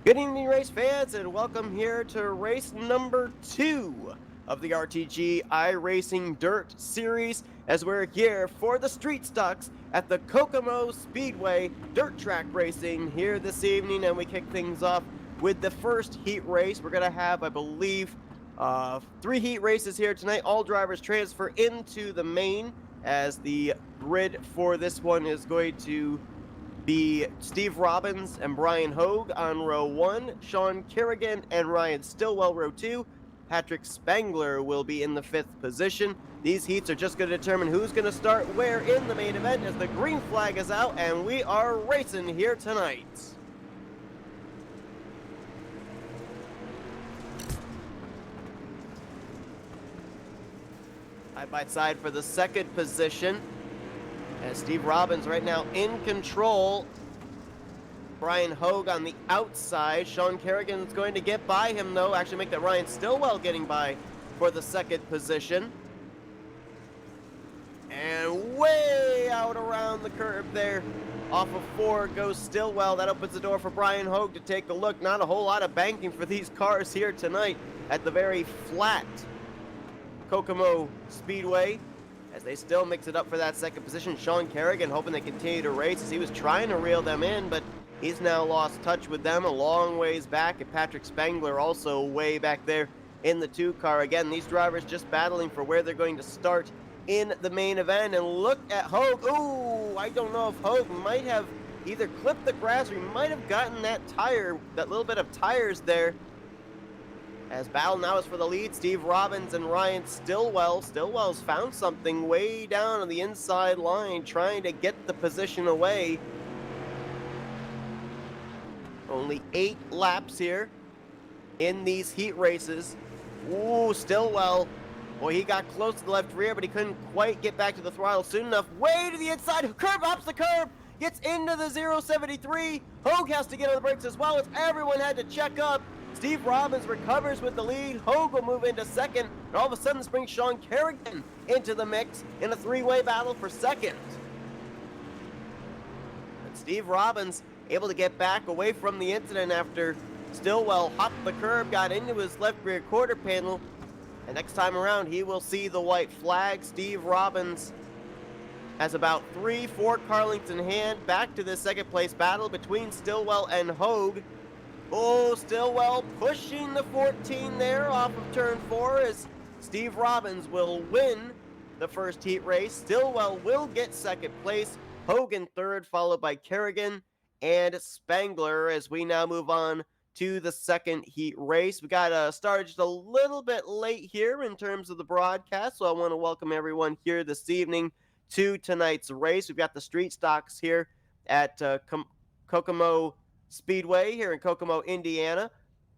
Good evening, race fans, and welcome here to race number 2 of the RTG iRacing Dirt Series, as we're here for the street stocks at the Kokomo Speedway Dirt Track Racing here this evening, and we kick things off with the first heat race. We're going to have, I believe, 3 heat races here tonight. All drivers transfer into the main, as the grid for this one is going to be Steve Robbins and Brian Hogue on row 1, Sean Kerrigan and Ryan Stillwell row 2, Patrick Spangler will be in the 5th position. These heats are just going to determine who's going to start where in the main event as the green flag is out and we are racing here tonight. Side by side for the 2nd position. As Steve Robbins right now in control. Brian Hogue on the outside. Sean Kerrigan is going to get by him, though. Actually make that Ryan Stillwell getting by for the 2nd position. And way out around the curb there. Off of 4 goes Stillwell. That opens the door for Brian Hogue to take a look. Not a whole lot of banking for these cars here tonight at the very flat Kokomo Speedway, as they still mix it up for that 2nd position. Sean Kerrigan hoping they continue to race as he was trying to reel them in, but he's now lost touch with them a long ways back. And Patrick Spangler also way back there in the 2 car. Again, these drivers just battling for where they're going to start in the main event. And look at Hogue. Ooh, I don't know if Hogue might have either clipped the grass or he might have gotten that tire, that little bit of tires there. As battle now is for the lead, Steve Robbins and Ryan Stillwell. Stillwell's found something way down on the inside line, trying to get the position away. Only 8 laps here in these heat races. Ooh, Stillwell. Boy, he got close to the left rear, but he couldn't quite get back to the throttle soon enough. Way to the inside, curb, hops the curb, gets into the 073. Hogue has to get on the brakes as well, as everyone had to check up. Steve Robbins recovers with the lead. Hogue will move into 2nd, and all of a sudden this brings Sean Kerrigan into the mix in a 3-way battle for 2nd. And Steve Robbins able to get back away from the incident after Stillwell hopped the curb, got into his left rear quarter panel, and next time around he will see the white flag. Steve Robbins has about 3-4 car lengths in hand back to the 2nd place battle between Stillwell and Hogue. Oh, Stillwell pushing the 14 there off of turn 4 as Steve Robbins will win the first heat race. Stillwell will get 2nd place, Hogue in 3rd, followed by Kerrigan and Spangler, as we now move on to the 2nd heat race. We got started just a little bit late here in terms of the broadcast, so I want to welcome everyone here this evening to tonight's race. We've got the street stocks here at Kokomo Speedway here in Kokomo, Indiana,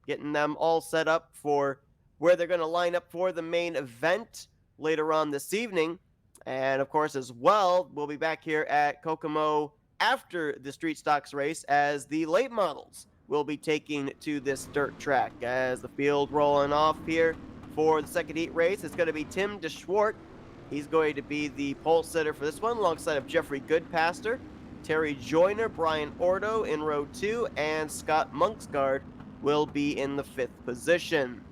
getting them all set up for where they're going to line up for the main event later on this evening. And of course, as well, we'll be back here at Kokomo after the street stocks race as the late models will be taking to this dirt track. As the field rolling off here for the 2nd heat race, it's going to be Tim DeSchwart. He's going to be the pole sitter for this one alongside of Jeffrey Goodpaster, Terry Joyner, Brian Ordo in row 2, and Scott Monksgaard will be in the 5th position.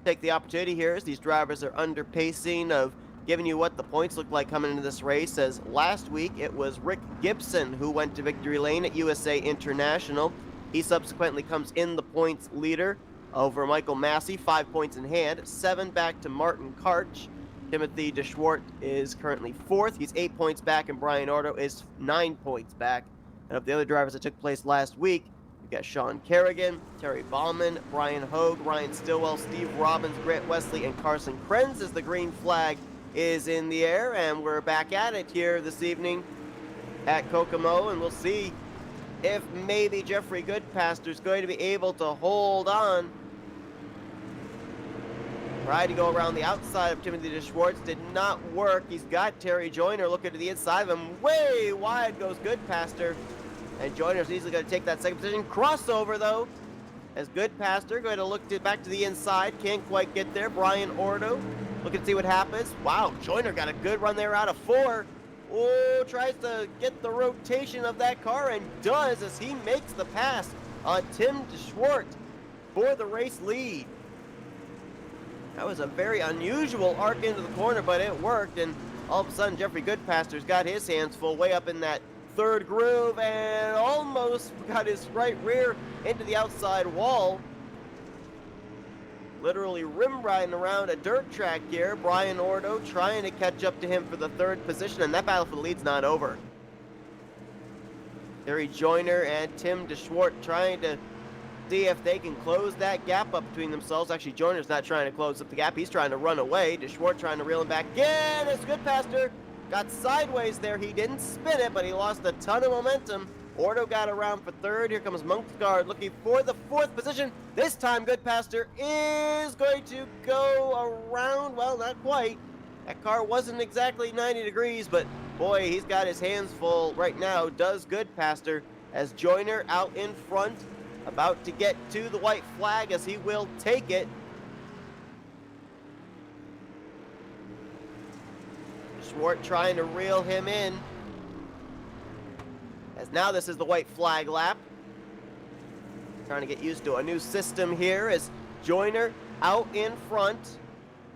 Take the opportunity here as these drivers are under pacing of giving you what the points look like coming into this race, as last week it was Rick Gibson who went to victory lane at USA International. He subsequently comes in the points leader over Michael Massey, 5 points in hand, 7 back to Martin Karch. Timothy DeSchwart is currently 4th. He's 8 points back, and Brian Ordo is 9 points back. And of the other drivers that took place last week, we've got Sean Kerrigan, Terry Baumann, Brian Hogue, Ryan Stillwell, Steve Robbins, Grant Wesley, and Carson Krenz as the green flag is in the air. And we're back at it here this evening at Kokomo, and we'll see if maybe Jeffrey Goodpaster is going to be able to hold on. Tried to go around the outside of Timothy DeSchwart, did not work. He's got Terry Joyner looking to the inside of him. Way wide goes Goodpaster, and Joyner's easily going to take that 2nd position. Crossover, though, as Goodpaster going to look back to the inside. Can't quite get there. Brian Ordo looking to see what happens. Wow, Joyner got a good run there out of 4. Oh, tries to get the rotation of that car and does as he makes the pass on Tim DeSchwart for the race lead. That was a very unusual arc into the corner, but it worked, and all of a sudden Jeffrey Goodpaster's got his hands full way up in that third groove and almost got his right rear into the outside wall. Literally rim riding around a dirt track here. Brian Ordo trying to catch up to him for the third position, and that battle for the lead's not over. Terry Joyner and Tim DeSchwart trying to see if they can close that gap up between themselves. Actually, Joyner's not trying to close up the gap. He's trying to run away. DeSchwart trying to reel him back in. It's Goodpaster. Got sideways there. He didn't spin it, but he lost a ton of momentum. Ordo got around for third. Here comes Monksgaard looking for the fourth position. This time, Goodpaster is going to go around. Well, not quite. That car wasn't exactly 90 degrees, but boy, he's got his hands full right now. Does Goodpaster as Joyner out in front, about to get to the white flag as he will take it. Schwartz trying to reel him in. As now this is the white flag lap. Trying to get used to a new system here as Joyner out in front.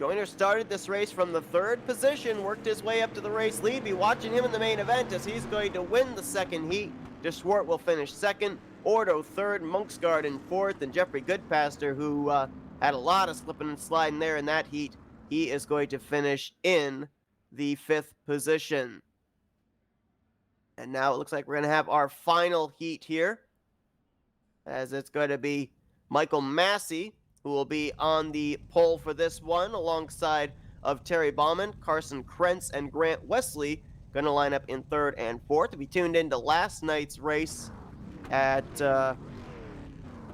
Joyner started this race from the third position, worked his way up to the race lead. Be watching him in the main event as he's going to win the second heat. DeSchwart will finish second. Ordo third, Monksgaard in fourth, and Jeffrey Goodpaster, who had a lot of slipping and sliding there in that heat, he is going to finish in the fifth position. And now it looks like we're going to have our final heat here, as it's going to be Michael Massey, who will be on the pole for this one, alongside of Terry Bauman, Carson Krentz, and Grant Wesley, going to line up in third and fourth. If you tuned into last night's race at for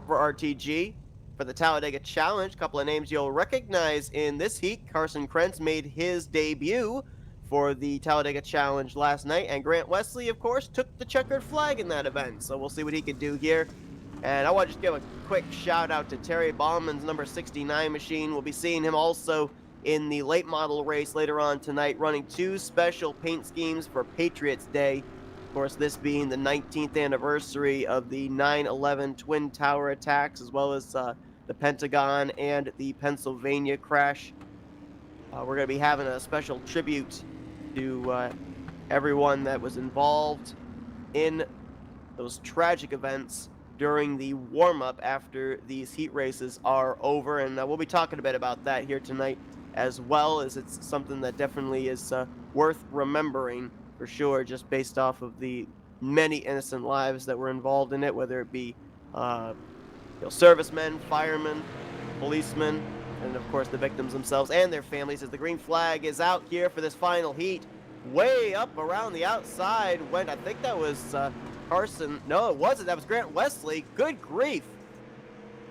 RTG for the Talladega Challenge, a couple of names you'll recognize in this heat. Carson Krentz made his debut for the Talladega Challenge last night, and Grant Wesley, of course, took the checkered flag in that event, so we'll see what he can do here. And I want to just give a quick shout out to Terry Bauman's number 69 machine. We'll be seeing him also in the late model race later on tonight, running two special paint schemes for Patriots Day. Of course, this being the 19th anniversary of the 9/11 Twin Tower attacks, as well as the Pentagon and the Pennsylvania crash. We're going to be having a special tribute to everyone that was involved in those tragic events during the warm-up after these heat races are over, and we'll be talking a bit about that here tonight, as well as it's something that definitely is worth remembering for sure, just based off of the many innocent lives that were involved in it, whether it be servicemen, firemen, policemen, and of course the victims themselves and their families. As the green flag is out here for this final heat, way up around the outside went, I think that was Carson. No, it wasn't. That was Grant Wesley. Good grief.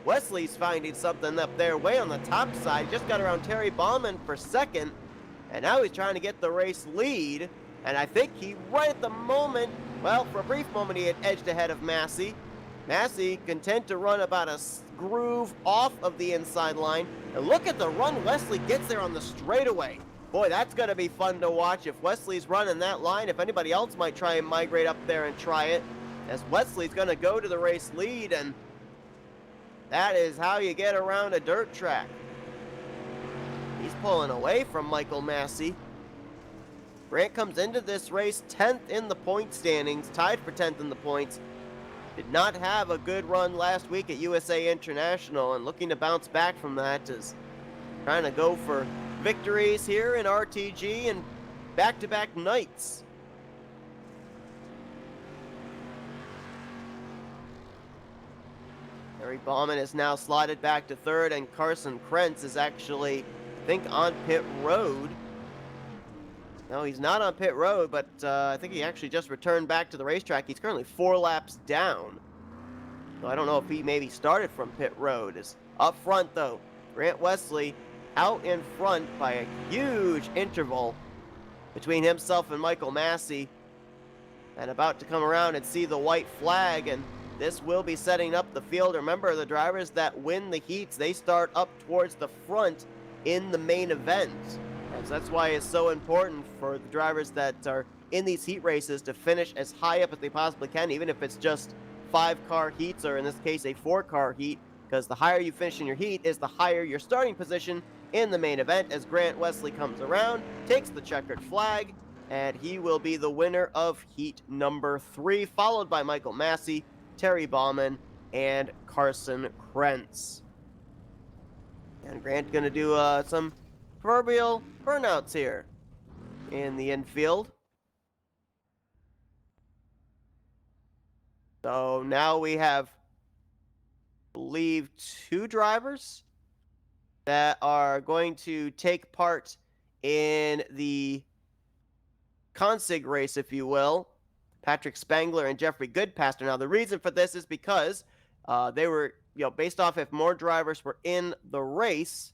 Wesley's finding something up there way on the top side. Just got around Terry Bauman for second, and now he's trying to get the race lead. And I think he, right at the moment, well, for a brief moment, he had edged ahead of Massey. Massey content to run about a groove off of the inside line. And look at the run Wesley gets there on the straightaway. Boy, that's going to be fun to watch if Wesley's running that line. If anybody else might try and migrate up there and try it, as Wesley's going to go to the race lead, and that is how you get around a dirt track. He's pulling away from Michael Massey. Grant comes into this race 10th in the point standings, tied for 10th in the points. Did not have a good run last week at USA International, and looking to bounce back from that, is trying to go for victories here in RTG and back-to-back nights. Terry Bauman is now slotted back to third, and Carson Krentz is actually, I think, on pit road. No, he's not on pit road, but I think he actually just returned back to the racetrack. He's currently 4 laps down. So I don't know if he maybe started from pit road. Is up front, though. Grant Wesley out in front by a huge interval between himself and Michael Massey. And about to come around and see the white flag, and this will be setting up the field. Remember, the drivers that win the heats, they start up towards the front in the main event. So that's why it's so important for the drivers that are in these heat races to finish as high up as they possibly can, even if it's just 5-car heats, or in this case, a 4-car heat, because the higher you finish in your heat is the higher your starting position in the main event, as Grant Wesley comes around, takes the checkered flag, and he will be the winner of heat number 3, followed by Michael Massey, Terry Bauman, and Carson Krentz. And Grant going to do some proverbial burnouts here in the infield. So now we have, I believe, 2 drivers that are going to take part in the consig race, if you will. Patrick Spangler and Jeffrey Goodpaster. Now, the reason for this is because they were, based off if more drivers were in the race,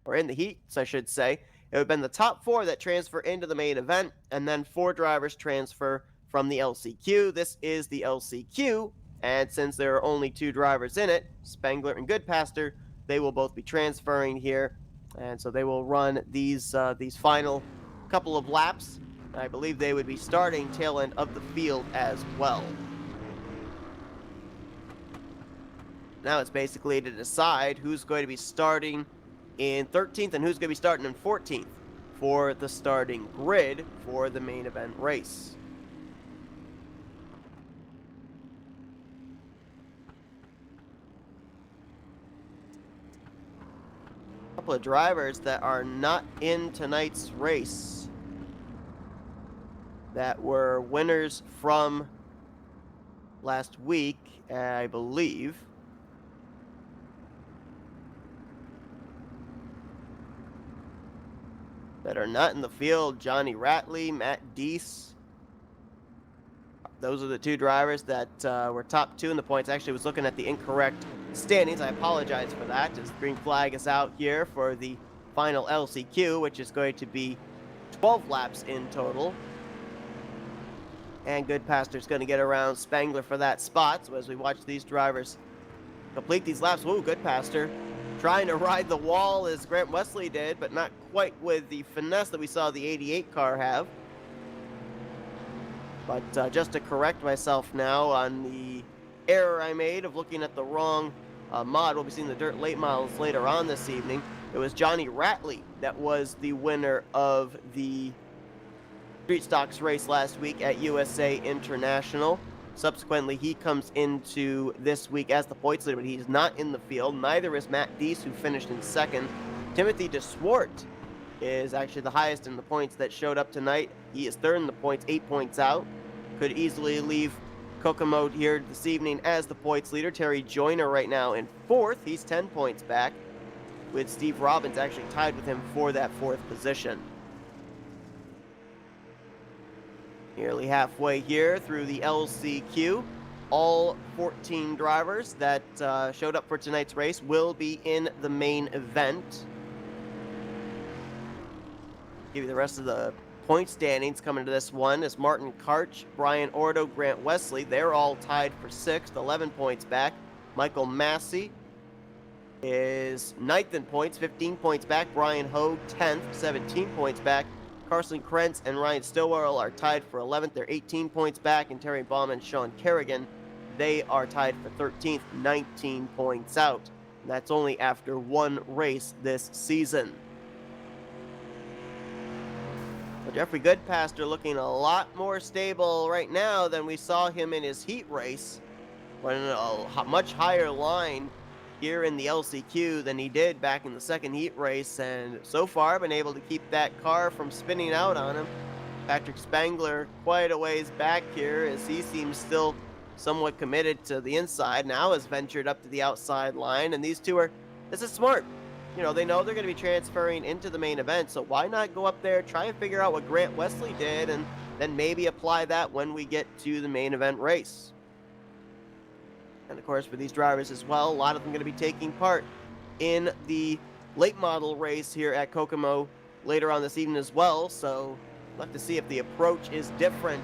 or in the heats, I should say, it would have been the top 4 that transfer into the main event, and then 4 drivers transfer from the LCQ. This is the LCQ, and since there are only 2 drivers in it, Spangler and Goodpaster, they will both be transferring here, and so they will run these final couple of laps. I believe they would be starting tail end of the field as well. Now it's basically to decide who's going to be starting in 13th and who's going to be starting in 14th for the starting grid for the main event race. A couple of drivers that are not in tonight's race that were winners from last week, I believe. That are not in the field: Johnny Ratley, Matt Deese. Those are the 2 drivers that were top 2 in the points. Actually, I was looking at the incorrect standings. I apologize for that, as the green flag is out here for the final LCQ, which is going to be 12 laps in total. And Goodpaster's going to get around Spangler for that spot. So as we watch these drivers complete these laps, whoa, Goodpaster trying to ride the wall as Grant Wesley did, but not quite with the finesse that we saw the 88 car have. But just to correct myself now on the error I made of looking at the wrong mod, we'll be seeing the dirt late models later on this evening. It was Johnny Ratley that was the winner of the Street Stocks race last week at USA International. Subsequently, he comes into this week as the points leader, but he's not in the field. Neither is Matt Deese, who finished in 2nd. Timothy DeSwart is actually the highest in the points that showed up tonight. He is 3rd in the points, 8 points out. Could easily leave Kokomo here this evening as the points leader. Terry Joyner right now in 4th. He's 10 points back, with Steve Robbins actually tied with him for that 4th position. Nearly halfway here through the LCQ. All 14 drivers that showed up for tonight's race will be in the main event. Give you the rest of the point standings coming to this one is Martin Karch, Brian Ordo, Grant Wesley. They're all tied for 6th, 11 points back. Michael Massey is 9th in points, 15 points back. Brian Hogue, 10th, 17 points back. Carson Krentz and Ryan Stillwell are tied for 11th. They're 18 points back. And Terry Bauman and Sean Kerrigan, they are tied for 13th, 19 points out. And that's only after 1 race this season. But Jeffrey Goodpaster looking a lot more stable right now than we saw him in his heat race. Running a much higher line here in the LCQ than he did back in the 2nd heat race, and so far been able to keep that car from spinning out on him. Patrick Spangler quite a ways back here, as he seems still somewhat committed to the inside, now has ventured up to the outside line, and these 2 are, this is smart. They know they're going to be transferring into the main event, so why not go up there, try and figure out what Grant Wesley did, and then maybe apply that when we get to the main event race. And of course, for these drivers as well, a lot of them going to be taking part in the late model race here at Kokomo later on this evening as well. So we'll have to see if the approach is different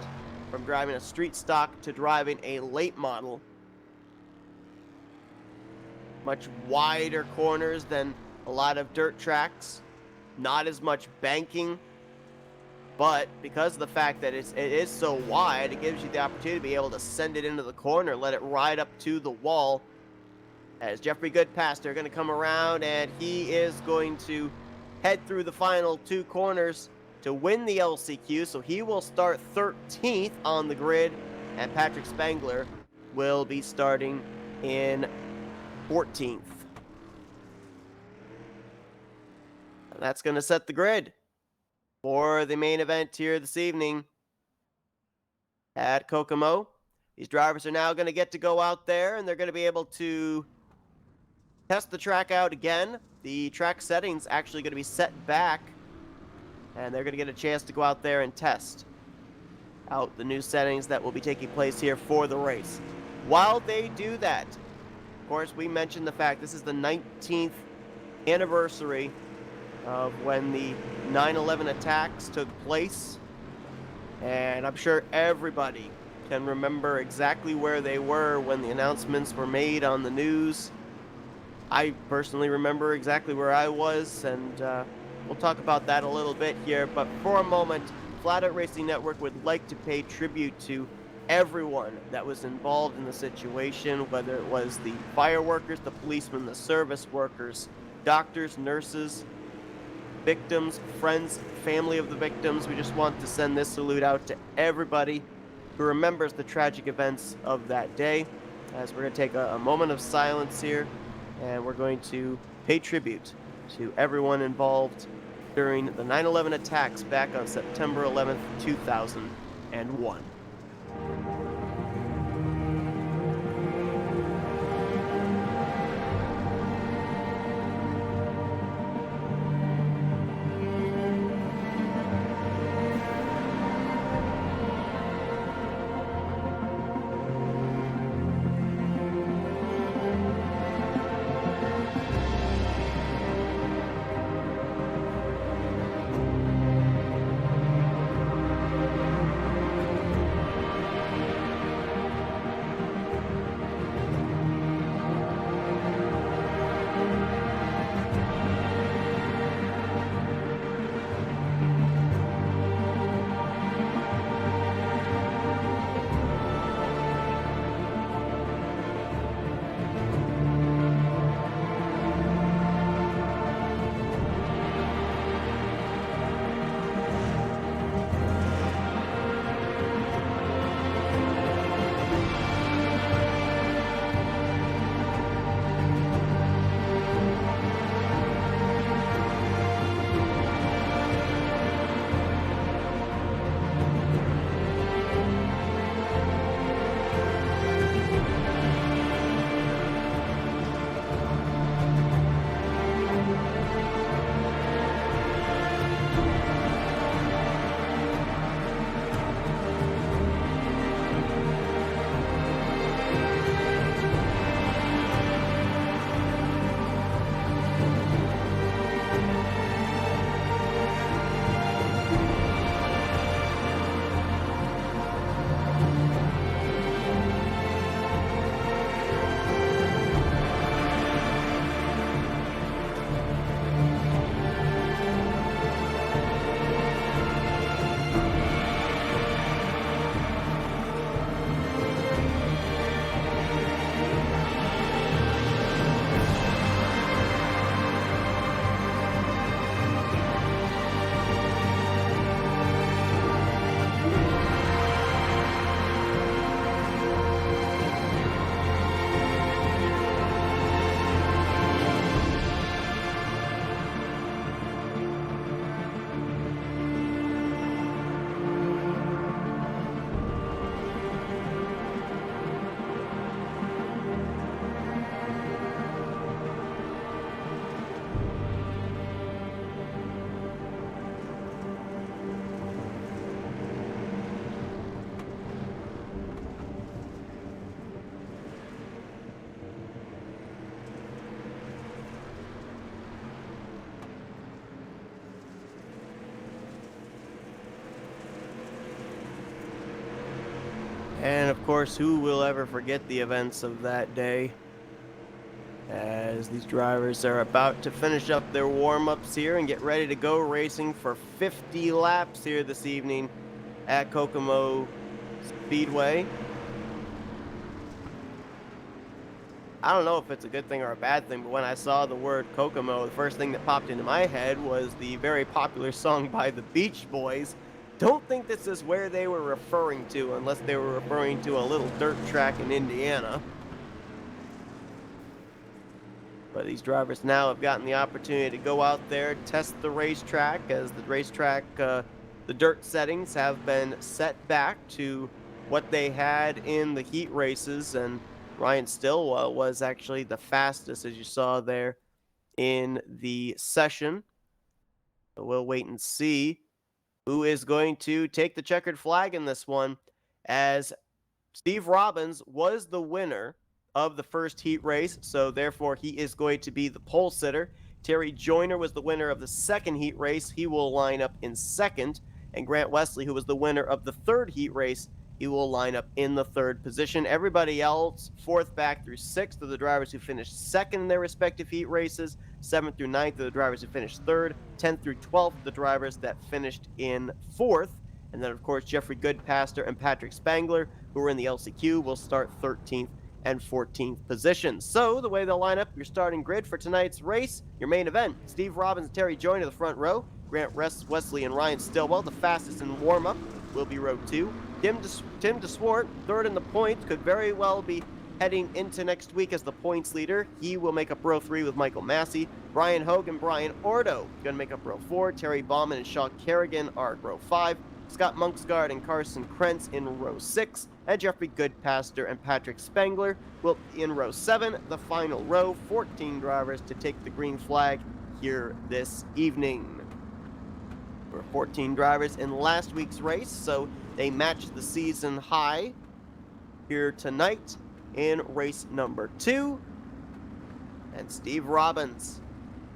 from driving a street stock to driving a late model. Much wider corners than a lot of dirt tracks. Not as much banking. But because of the fact that it is so wide, it gives you the opportunity to be able to send it into the corner, let it ride up to the wall. As Jeffrey Goodpaster are going to come around, and he is going to head through the final two corners to win the LCQ. So he will start 13th on the grid, and Patrick Spangler will be starting in 14th. And that's going to set the grid for the main event here this evening at Kokomo. These drivers are now going to get to go out there, and they're going to be able to test the track out again. The track settings actually going to be set back, and they're going to get a chance to go out there and test out the new settings that will be taking place here for the race. While they do that, of course, we mentioned the fact this is the 19th anniversary of when the 9/11 attacks took place, and I'm sure everybody can remember exactly where they were when the announcements were made on the news. I personally remember exactly where I was, and we'll talk about that a little bit here. But for a moment, Flatout Racing Network would like to pay tribute to everyone that was involved in the situation, whether it was the fire workers, the policemen, the service workers, doctors, nurses, victims, friends, family of the victims. We just want to send this salute out to everybody who remembers the tragic events of that day, as we're going to take a moment of silence here, and we're going to pay tribute to everyone involved during the 9/11 attacks back on September 11th, 2001. And of course, who will ever forget the events of that day? as these drivers are about to finish up their warm-ups here and get ready to go racing for 50 laps here this evening at Kokomo Speedway. I don't know if it's a good thing or a bad thing, but when I saw the word Kokomo, the first thing that popped into my head was the very popular song by the Beach Boys. Don't think this is where they were referring to, unless they were referring to a little dirt track in Indiana. But these drivers now have gotten the opportunity to go out there, test the racetrack, as the racetrack, the dirt settings have been set back to what they had in the heat races, and Ryan Stillwell was actually the fastest, as you saw there in the session. So we'll wait and see who is going to take the checkered flag in this one, as Steve Robbins was the winner of the first heat race, so therefore he is going to be the pole sitter. Terry Joyner was the winner of the second heat race. He will line up in second. And Grant Wesley, who was the winner of the third heat race, he will line up in the third position. Everybody else, fourth back through sixth, are the drivers who finished second in their respective heat races. Seventh through ninth are the drivers who finished third. 10th through 12th, the drivers that finished in fourth. And then, of course, Jeffrey Goodpaster and Patrick Spangler, who are in the LCQ, will start 13th and 14th positions. So, the way they'll line up your starting grid for tonight's race, your main event, Steve Robbins and Terry Joyner the front row, Grant Wesley and Ryan Stillwell, the fastest in warm-up, will be row 2. Tim DeSwart, third in the points, could very well be heading into next week as the points leader. He will make up row 3 with Michael Massey. Brian Hogue and Brian Ordo going to make up row 4. Terry Bauman and Shaw Kerrigan are at row 5. Scott Monksgaard and Carson Krentz in row 6, and Jeffrey Goodpaster and Patrick Spangler will be in row 7, the final row. 14 drivers to take the green flag here this evening. There were 14 drivers in last week's race, so they matched the season high here tonight in race number 2. And Steve Robbins,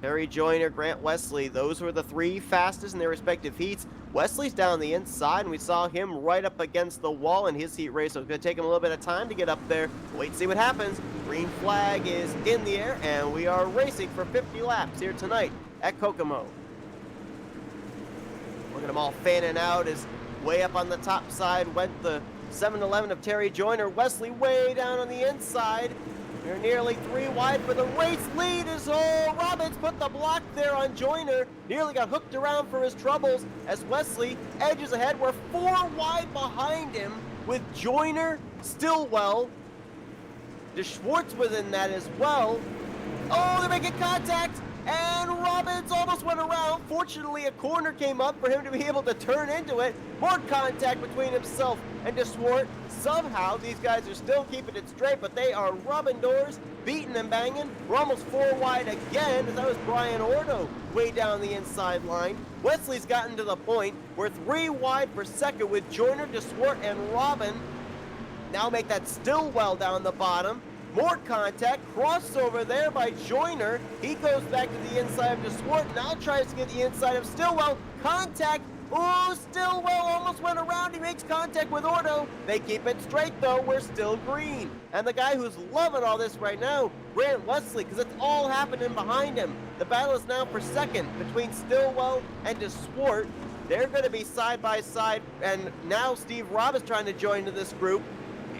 Terry Joyner, Grant Wesley, those were the 3 fastest in their respective heats. Wesley's down the inside, and we saw him right up against the wall in his heat race, so it's going to take him a little bit of time to get up there. Wait and see what happens. Green flag is in the air, and we are racing for 50 laps here tonight at Kokomo. Look at them all fanning out as way up on the top side went the 7-Eleven of Terry Joyner. Wesley way down on the inside. They're nearly 3 wide for the race lead as Robbins put the block there on Joyner. Nearly got hooked around for his troubles as Wesley edges ahead. We're 4 wide behind him with Joyner, Stillwell, DeSchwartz within that as well. Oh, they're making contact, and Robbins almost went around. Fortunately, a corner came up for him to be able to turn into it. More contact between himself and DeSwart. Somehow, these guys are still keeping it straight, but they are rubbing doors, beating and banging. We're almost 4 wide again, as that was Brian Ordo way down the inside line. Wesley's gotten to the point. We're 3 wide for second with Joyner, DeSwart, and Robin. Now make that Stillwell down the bottom. More contact, crossover there by Joyner. He goes back to the inside of DeSwart, now tries to get the inside of Stillwell. Contact, oh, Stillwell almost went around. He makes contact with Ordo. They keep it straight though, we're still green. And the guy who's loving all this right now, Grant Wesley, because it's all happening behind him. The battle is now for second between Stillwell and DeSwart. They're going to be side by side, and now Steve Robb is trying to join into this group.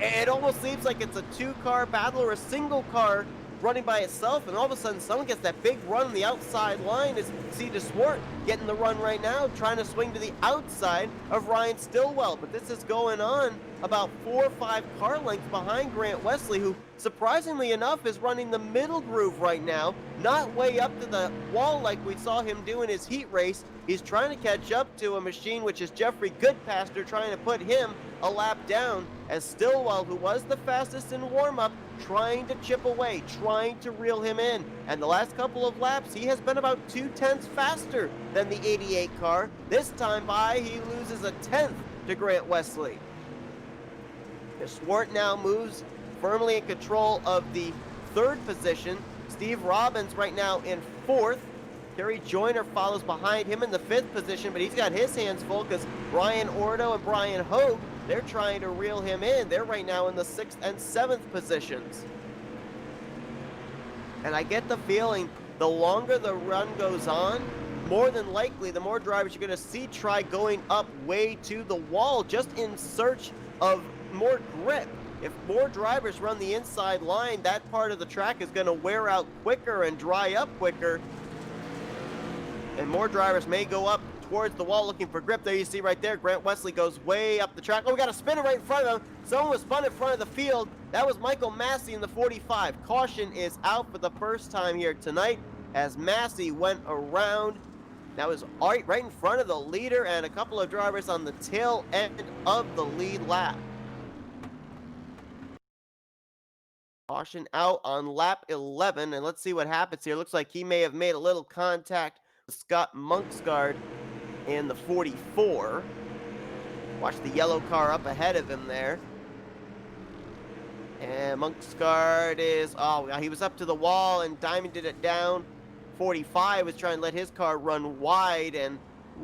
It almost seems like it's a 2-car battle or a single car running by itself, and all of a sudden someone gets that big run on the outside line. As see DeSwart getting the run right now, trying to swing to the outside of Ryan Stillwell. But this is going on about 4 or 5 car lengths behind Grant Wesley, who surprisingly enough is running the middle groove right now, not way up to the wall like we saw him do in his heat race. He's trying to catch up to a machine which is Jeffrey Goodpaster, trying to put him a lap down, as Stillwell, who was the fastest in warm-up, trying to chip away, trying to reel him in. And the last couple of laps, he has been about 0.2 faster than the 88 car. This time by, he loses a 10th to Grant Wesley. DeSwart now moves firmly in control of the 3rd position. Steve Robbins right now in 4th. Terry Joyner follows behind him in the 5th position, but he's got his hands full because Brian Ordo and Brian Hogue, they're trying to reel him in. They're right now in the 6th and 7th positions. And I get the feeling the longer the run goes on, more than likely, the more drivers you're going to see try going up way to the wall just in search of more grip. If more drivers run the inside line, that part of the track is going to wear out quicker and dry up quicker. And more drivers may go up towards the wall looking for grip. There you see right there, Grant Wesley goes way up the track. Oh, we got a spinner right in front of him. Someone was spun in front of the field. That was Michael Massey in the 45. Caution is out for the first time here tonight as Massey went around. That was right in front of the leader and a couple of drivers on the tail end of the lead lap. Caution out on lap 11, and let's see what happens here. Looks like he may have made a little contact with Scott Monksgaard in the 44. Watch the yellow car up ahead of him there. And Monksgaard is, he was up to the wall and diamonded it down. 45 was trying to let his car run wide and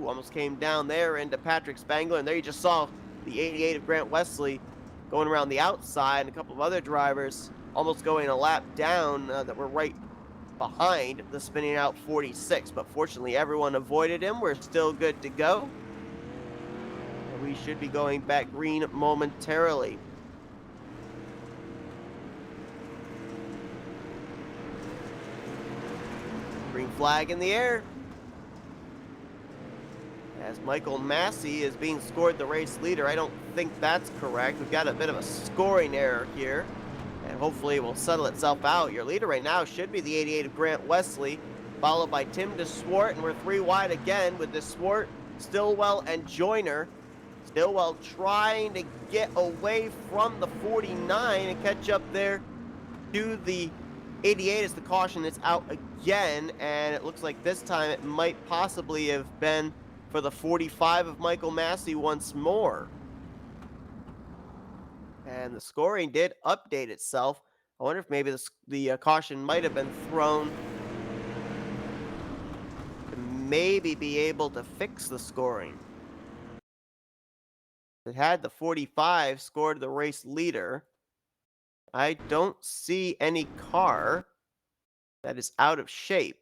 almost came down there into Patrick Spangler. And there you just saw the 88 of Grant Wesley going around the outside, and a couple of other drivers almost going a lap down that were right behind the spinning out 46. But fortunately, everyone avoided him. We're still good to go. And we should be going back green momentarily. Green flag in the air as Michael Massey is being scored the race leader. I don't think that's correct. We've got a bit of a scoring error here, and hopefully it will settle itself out. Your leader right now should be the 88 of Grant Wesley, followed by Tim DeSwart, and we're 3 wide again with DeSwart, Stillwell, and Joyner. Stillwell trying to get away from the 49 and catch up there to the 88 as the caution is out again, and it looks like this time it might possibly have been for the 45 of Michael Massey once more. And the scoring did update itself. I wonder if maybe the caution might have been thrown to maybe be able to fix the scoring. It had the 45 scored the race leader. I don't see any car that is out of shape.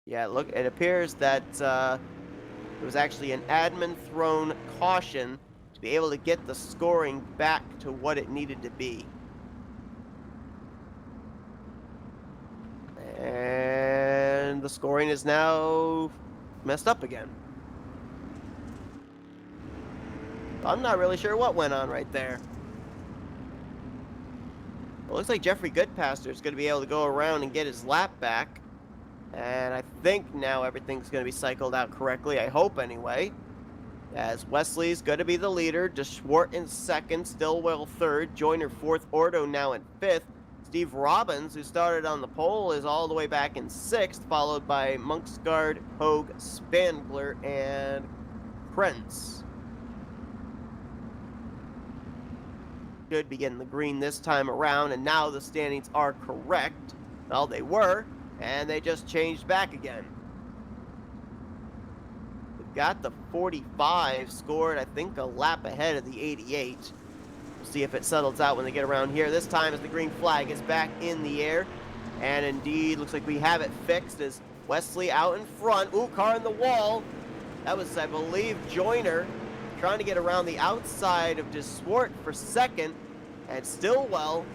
Yeah, look, it appears that it was actually an admin thrown caution to be able to get the scoring back to what it needed to be. And the scoring is now messed up again. I'm not really sure what went on right there. It looks like Jeffrey Goodpaster is going to be able to go around and get his lap back. And I think now everything's going to be cycled out correctly. I hope anyway. As Wesley's going to be the leader. DeSwart in second. Stillwell third. Joyner fourth. Ordo now in fifth. Steve Robbins, who started on the pole, is all the way back in sixth. Followed by Monksgaard, Hogue, Spangler, and Krentz. Should be getting the green this time around, and now the standings are correct. Well, they were, and they just changed back again. We've got the 45 scored, I think, a lap ahead of the 88. We'll see if it settles out when they get around here. This time as the green flag is back in the air, and indeed, looks like we have it fixed as Wesley out in front. Ooh, car in the wall. That was, I believe, Joyner trying to get around the outside of DeSwart for second, and Stillwell,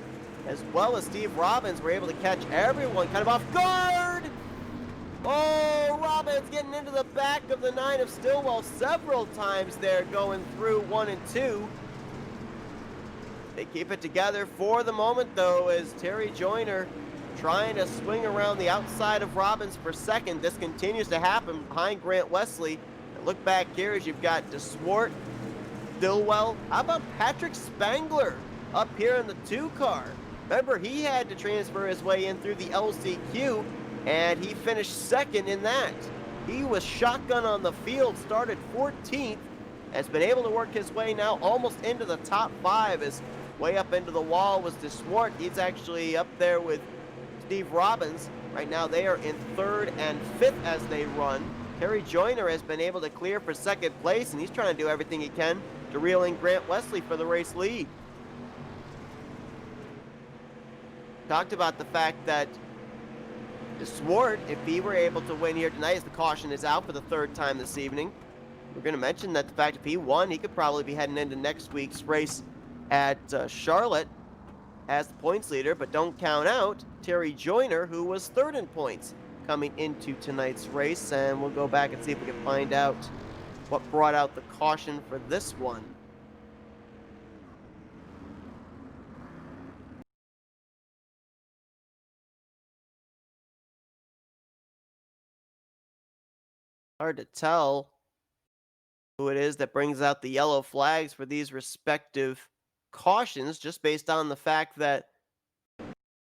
as well as Steve Robbins, were able to catch everyone kind of off guard. Oh, Robbins getting into the back of the 9 of Stillwell several times there, going through 1 and 2. They keep it together for the moment, though, as Terry Joyner trying to swing around the outside of Robbins for second. This continues to happen behind Grant Wesley. Look back here as you've got DeSwart, Stillwell. How about Patrick Spangler up here in the 2 car? Remember, he had to transfer his way in through the LCQ, and he finished second in that. He was shotgun on the field, started 14th, has been able to work his way now almost into the top 5 as way up into the wall was DeSwart. He's actually up there with Steve Robbins. Right now they are in 3rd and 5th as they run. Terry Joyner has been able to clear for second place, and he's trying to do everything he can to reel in Grant Wesley for the race lead. talked about the fact that Swart, if he were able to win here tonight, as the caution is out for the third time this evening, we're going to mention that the fact if he won, he could probably be heading into next week's race at Charlotte as the points leader, but don't count out Terry Joyner, who was third in points coming into tonight's race, and we'll go back and see if we can find out what brought out the caution for this one. Hard to tell who it is that brings out the yellow flags for these respective cautions, just based on the fact that a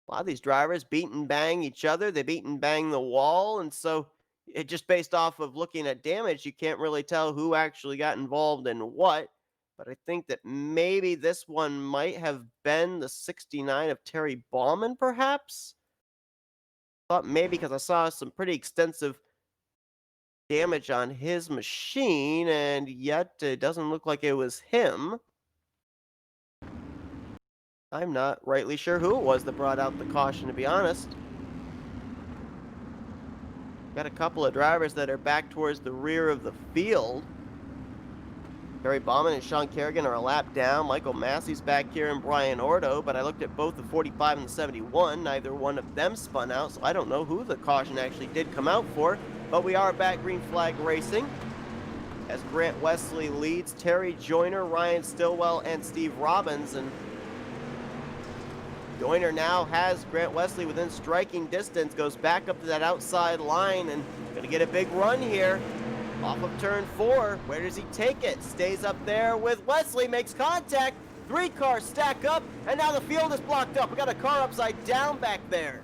lot of these drivers beat and bang each other. They beat and bang the wall. And so it just based off of looking at damage, you can't really tell who actually got involved in what. But I think that maybe this one might have been the 69 of Terry Bauman, perhaps. Thought maybe because I saw some pretty extensive damage on his machine, and yet it doesn't look like it was him. I'm not rightly sure who it was that brought out the caution, to be honest. Got a couple of drivers that are back towards the rear of the field. Terry Bauman and Sean Kerrigan are a lap down. Michael Massey's back here and Brian Ordo, but I looked at both the 45 and the 71. Neither one of them spun out, so I don't know who the caution actually did come out for. But we are back green flag racing as Grant Wesley leads Terry Joyner, Ryan Stillwell, and Steve Robbins. And Joyner now has Grant Wesley within striking distance, goes back up to that outside line, and gonna get a big run here. Off of turn 4, where does he take it? Stays up there with Wesley, makes contact. 3 cars stack up, and now the field is blocked up. We got a car upside down back there.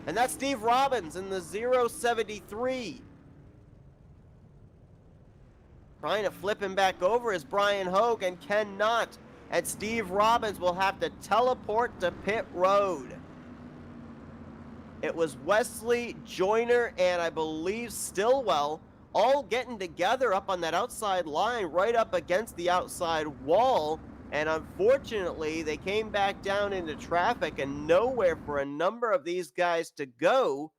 And that's Steve Robbins in the 073. Trying to flip him back over is Brian Hogue and cannot. And Steve Robbins will have to teleport to pit road. It was Wesley, Joyner, and I believe Stillwell all getting together up on that outside line, right up against the outside wall. And unfortunately, they came back down into traffic and nowhere for a number of these guys to go.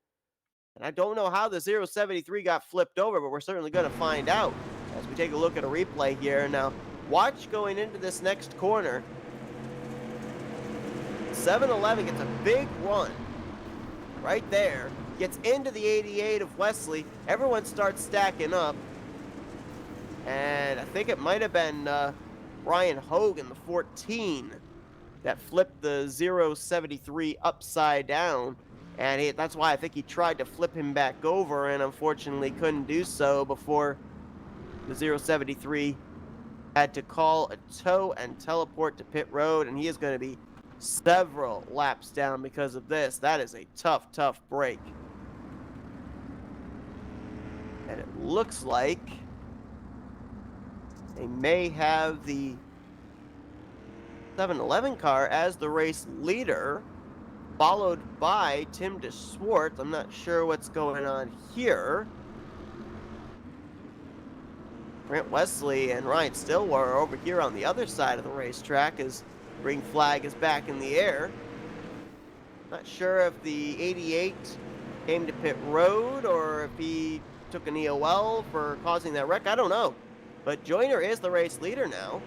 And I don't know how the 073 got flipped over, but we're certainly going to find out as we take a look at a replay here. Now, watch going into this next corner. 7-Eleven gets a big run right there. Gets into the 88 of Wesley. Everyone starts stacking up. And I think it might have been Brian Hogue in the 14 that flipped the 073 upside down. And that's why I think he tried to flip him back over and unfortunately couldn't do so before the 073 had to call a tow and teleport to pit road, and he is going to be several laps down because of this. That is a tough, tough break. And it looks like they may have the 7-Eleven car as the race leader, followed by Tim DeSwart. I'm not sure what's going on here. Grant Wesley and Ryan Stillwell are over here on the other side of the racetrack as green flag is back in the air. Not sure if the 88 came to pit road or if he took an EOL for causing that wreck. I don't know. But Joyner is the race leader now.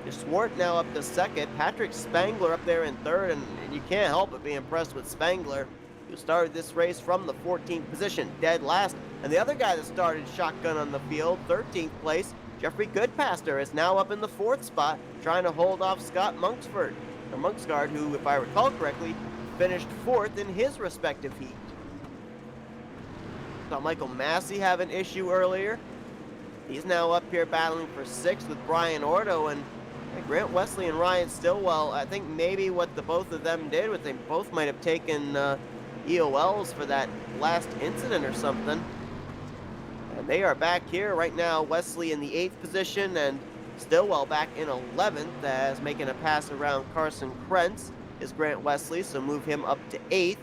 DeSwart now up to second. Patrick Spangler up there in third, and you can't help but be impressed with Spangler, who started this race from the 14th position, dead last. And the other guy that started shotgun on the field, 13th place, Jeffrey Goodpaster, is now up in the 4th spot, trying to hold off Scott Monksgaard, who, if I recall correctly, finished 4th in his respective heat. Saw Michael Massey have an issue earlier. He's now up here battling for 6th with Brian Ordo, and Grant Wesley and Ryan Stillwell, I think maybe what the both of them did was they both might have taken EOLs for that last incident or something. And they are back here right now. Wesley in the 8th position and Stillwell back in 11th as making a pass around Carson Krentz is Grant Wesley, so move him up to 8th.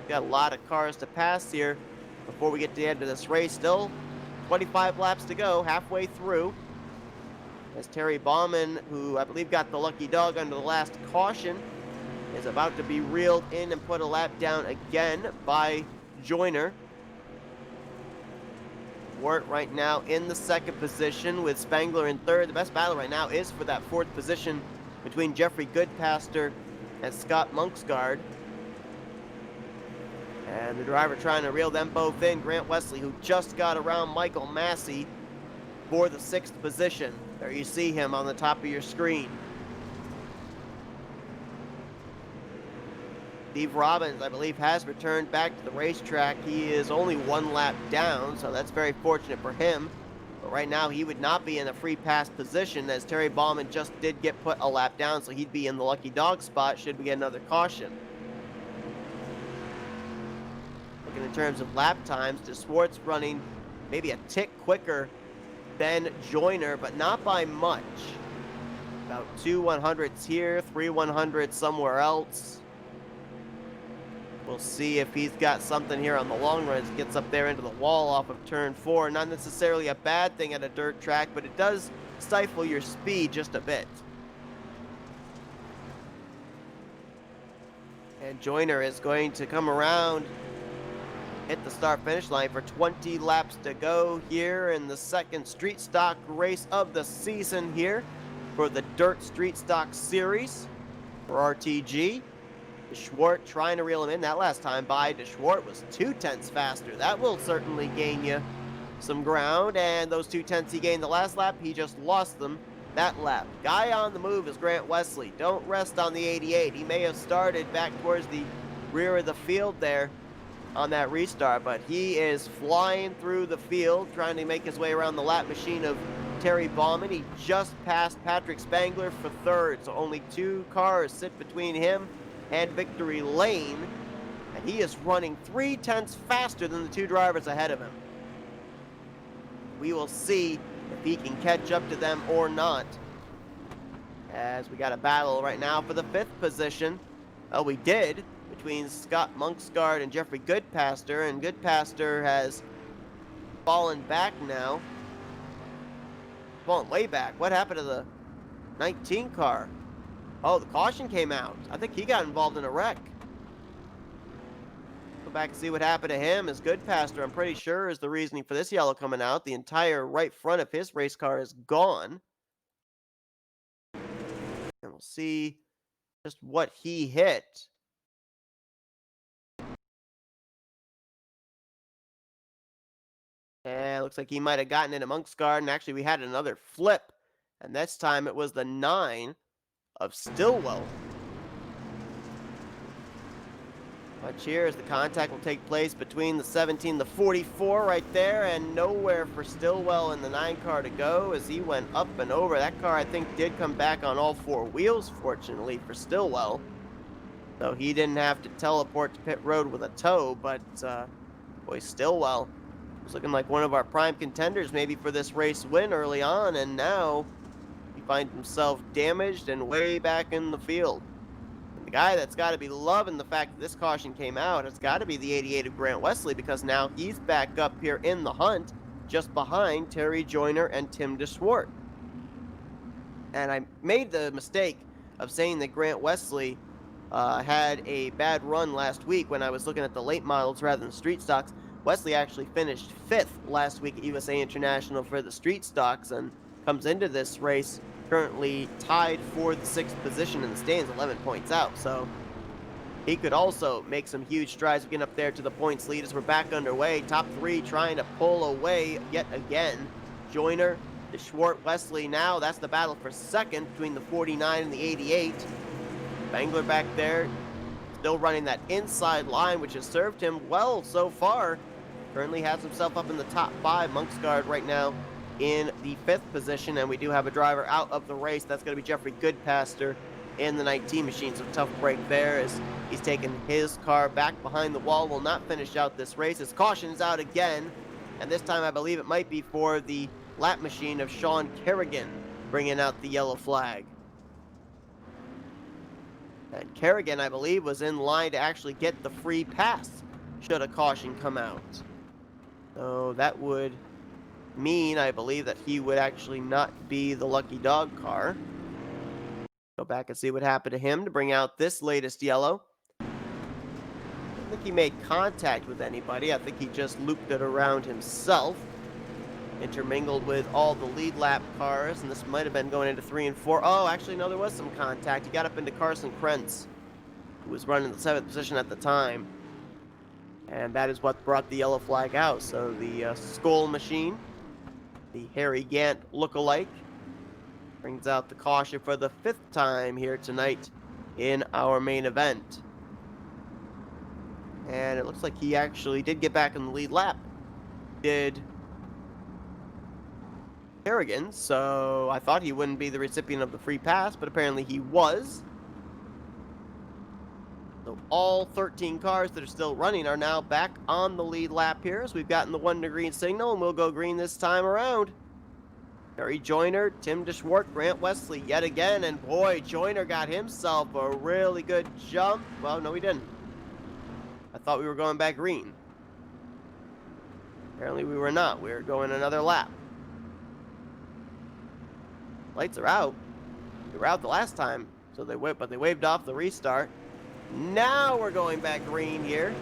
Got a lot of cars to pass here before we get to the end of this race. Still 25 laps to go, halfway through. As Terry Bauman, who I believe got the lucky dog under the last caution, is about to be reeled in and put a lap down again by Joyner. Wart right now in the second position with Spangler in third. The best battle right now is for that fourth position between Jeffrey Goodpaster and Scott Monksgaard. And the driver trying to reel them both in, Grant Wesley, who just got around Michael Massey for the sixth position. There you see him on the top of your screen. Steve Robbins, I believe, has returned back to the racetrack. He is only one lap down, so that's very fortunate for him. But right now, he would not be in a free pass position, as Terry Ballman just did get put a lap down, so he'd be in the lucky dog spot should we get another caution. Looking in terms of lap times, DeSwartz running maybe a tick quicker than Joyner, but not by much. About 2 100s here, 3 100s somewhere else. We'll see if he's got something here on the long run as he gets up there into the wall off of turn 4. Not necessarily a bad thing at a dirt track, but it does stifle your speed just a bit. And Joyner is going to come around, hit the start-finish line for 20 laps to go here in the second street stock race of the season here for the Dirt Street Stock Series for RTG. DeSwart trying to reel him in. That last time by DeSwart was 0.2 faster. That will certainly gain you some ground, and those 0.2 he gained the last lap, he just lost them that lap. Guy on the move is Grant Wesley. Don't rest on the 88. He may have started back towards the rear of the field there on that restart, but he is flying through the field, trying to make his way around the lap machine of Terry Baumann. He just passed Patrick Spangler for third, so only 2 cars sit between him and victory lane, and he is running 0.3 faster than the 2 drivers ahead of him. We will see if he can catch up to them or not, as we got a battle right now for the 5th position. Well, we did, between Scott Monksgaard and Jeffrey Goodpaster, and Goodpaster has fallen back now. Fallen way back. What happened to the 19 car? Oh, the caution came out. I think he got involved in a wreck. Go back and see what happened to him. As Goodpaster, I'm pretty sure, is the reasoning for this yellow coming out. The entire right front of his race car is gone. And we'll see just what he hit. And looks like he might have gotten into Monksgaard, and actually we had another flip. And this time it was the 9 of Stillwell. Watch here as the contact will take place between the 17 and the 44 right there, and nowhere for Stillwell in the 9 car to go as he went up and over. That car, I think, did come back on all 4 wheels, fortunately, for Stillwell. So he didn't have to teleport to pit road with a tow, but boy, Stillwell was looking like one of our prime contenders maybe for this race win early on, and now he finds himself damaged and way back in the field. And the guy that's got to be loving the fact that this caution came out has got to be the 88 of Grant Wesley, because now he's back up here in the hunt just behind Terry Joyner and Tim DeSwart. And I made the mistake of saying that Grant Wesley had a bad run last week when I was looking at the late models rather than street stocks. Wesley actually finished 5th last week at USA International for the street stocks, and comes into this race currently tied for the 6th position in the stands, 11 points out. So he could also make some huge strides getting up there to the points lead as we're back underway. Top 3 trying to pull away yet again. Joyner, DeSwart, Wesley now. That's the battle for 2nd between the 49 and the 88. Spangler back there, still running that inside line, which has served him well so far. Currently has himself up in the top 5. Monksgaard right now in the 5th position, and we do have a driver out of the race. That's going to be Jeffrey Goodpaster in the 19 machine, so tough break there as he's taken his car back behind the wall. Will not finish out this race. His caution is out again, and this time I believe it might be for the lap machine of Sean Kerrigan, bringing out the yellow flag. And Kerrigan, I believe, was in line to actually get the free pass should a caution come out. So that would mean, I believe, that he would actually not be the lucky dog car. Go back and see what happened to him to bring out this latest yellow. I don't think he made contact with anybody. I think he just looped it around himself. Intermingled with all the lead lap cars, and this might have been going into 3 and 4. Oh, actually, no, there was some contact. He got up into Carson Krentz, who was running the 7th position at the time. And that is what brought the yellow flag out. So the Skull Machine, the Harry Gant look-alike, brings out the caution for the 5th time here tonight in our main event. And it looks like he actually did get back in the lead lap. Did Harrigan, so I thought he wouldn't be the recipient of the free pass, but apparently he was. So all 13 cars that are still running are now back on the lead lap here, as we've gotten the 1 to green signal, and we'll go green this time around. Terry Joyner, Tim DeSchwart, Grant Wesley yet again, and boy, Joyner got himself a really good jump. Well, no, he didn't. I thought we were going back green. Apparently we were not. We were going another lap. Lights are out. They were out the last time, so they waved off the restart. Now we're going back green here.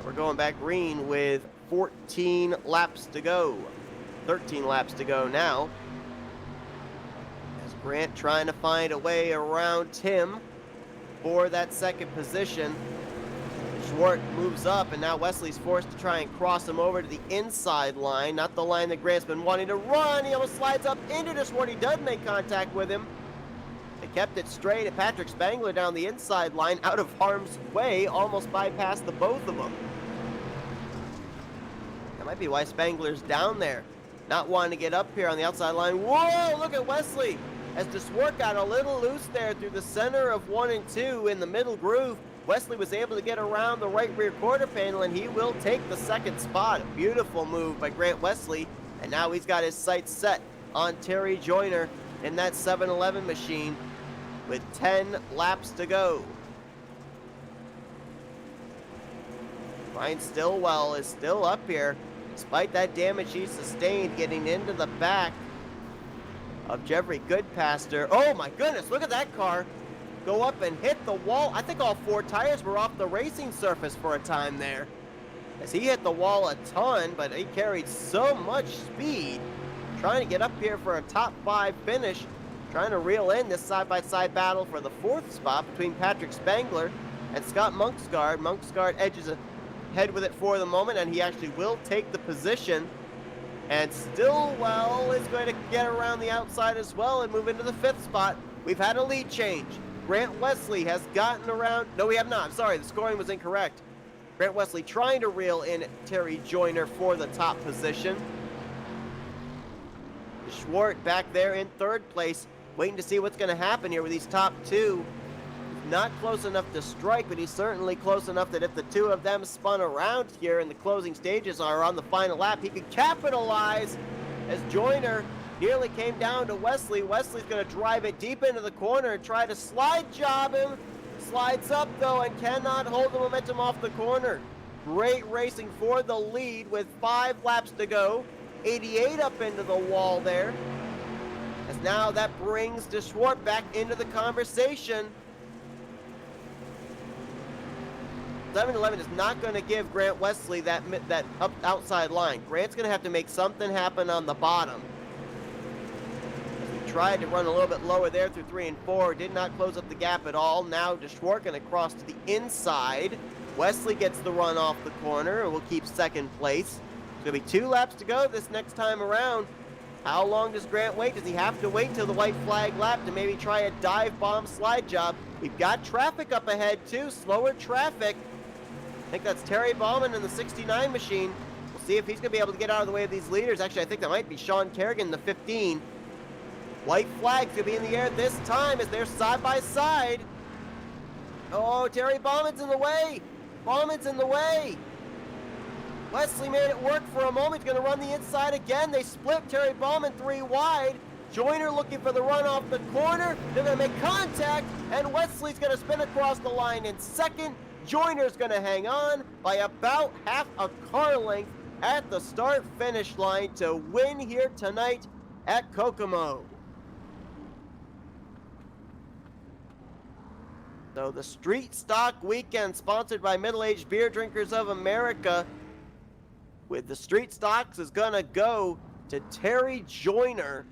We're going back green with 14 laps to go. 13 laps to go now. As Grant trying to find a way around Tim for that 2nd position. Schwartz moves up, and now Wesley's forced to try and cross him over to the inside line, not the line that Grant's been wanting to run. He almost slides up into DeSchwart. He does make contact with him. They kept it straight, and Patrick Spangler down the inside line, out of harm's way, almost bypassed the both of them. That might be why Spangler's down there, not wanting to get up here on the outside line. Whoa, look at Wesley, as DeSchwart got a little loose there through the center of 1 and 2 in the middle groove. Wesley was able to get around the right rear quarter panel, and he will take the 2nd spot. A beautiful move by Grant Wesley, and now he's got his sights set on Terry Joyner in that 7-Eleven machine with 10 laps to go. Ryan Stillwell is still up here, despite that damage he sustained getting into the back of Jeffrey Goodpaster. Oh my goodness, look at that car go up and hit the wall. I think all 4 tires were off the racing surface for a time there, as he hit the wall a ton, but he carried so much speed trying to get up here for a top 5 finish, trying to reel in this side-by-side battle for the 4th spot between Patrick Spangler and Scott Monksgaard. Monksgaard edges ahead with it for the moment, and he actually will take the position. And Stillwell is going to get around the outside as well and move into the 5th spot. We've had a lead change. Grant Wesley has gotten around. No, we have not. I'm sorry, the scoring was incorrect. Grant Wesley trying to reel in Terry Joyner for the top position. Schwartz back there in 3rd place, waiting to see what's going to happen here with these top 2. Not close enough to strike, but he's certainly close enough that if the 2 of them spun around here in the closing stages or on the final lap, he could capitalize, as Joyner nearly came down to Wesley. Wesley's going to drive it deep into the corner and try to slide job him. Slides up, though, and cannot hold the momentum off the corner. Great racing for the lead with 5 laps to go. 88 up into the wall there. As now that brings DeSchwart back into the conversation. 7-Eleven is not going to give Grant Wesley that outside line. Grant's going to have to make something happen on the bottom. Tried to run a little bit lower there through 3 and 4. Did not close up the gap at all. Now DeSchwart going to cross to the inside. Wesley gets the run off the corner and will keep 2nd place. There's going to be 2 laps to go this next time around. How long does Grant wait? Does he have to wait till the white flag lap to maybe try a dive bomb slide job? We've got traffic up ahead too. Slower traffic. I think that's Terry Bauman in the 69 machine. We'll see if he's going to be able to get out of the way of these leaders. Actually, I think that might be Sean Kerrigan, the 15. White flag's going to be in the air this time as they're side by side. Oh, Terry Bauman's in the way. Bauman's in the way. Wesley made it work for a moment. He's going to run the inside again. They split Terry Bauman 3 wide. Joyner looking for the run off the corner. They're going to make contact, and Wesley's going to spin across the line in 2nd. Joyner's going to hang on by about half a car length at the start-finish line to win here tonight at Kokomo. So the Street Stock Weekend, sponsored by Middle Aged Beer Drinkers of America, with the Street Stocks, is going to go to Terry Joyner.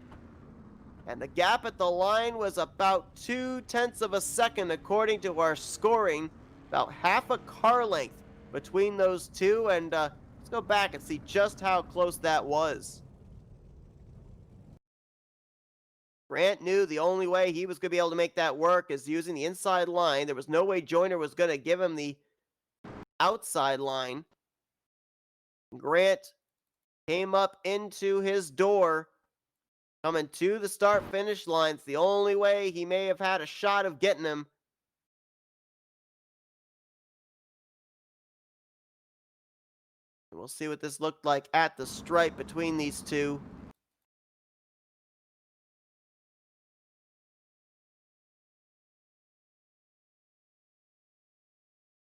And the gap at the line was about 0.2 of a second, according to our scoring. About half a car length between those two. And let's go back and see just how close that was. Grant knew the only way he was going to be able to make that work is using the inside line. There was no way Joyner was going to give him the outside line. Grant came up into his door, coming to the start-finish line. It's the only way he may have had a shot of getting him. We'll see what this looked like at the stripe between these two.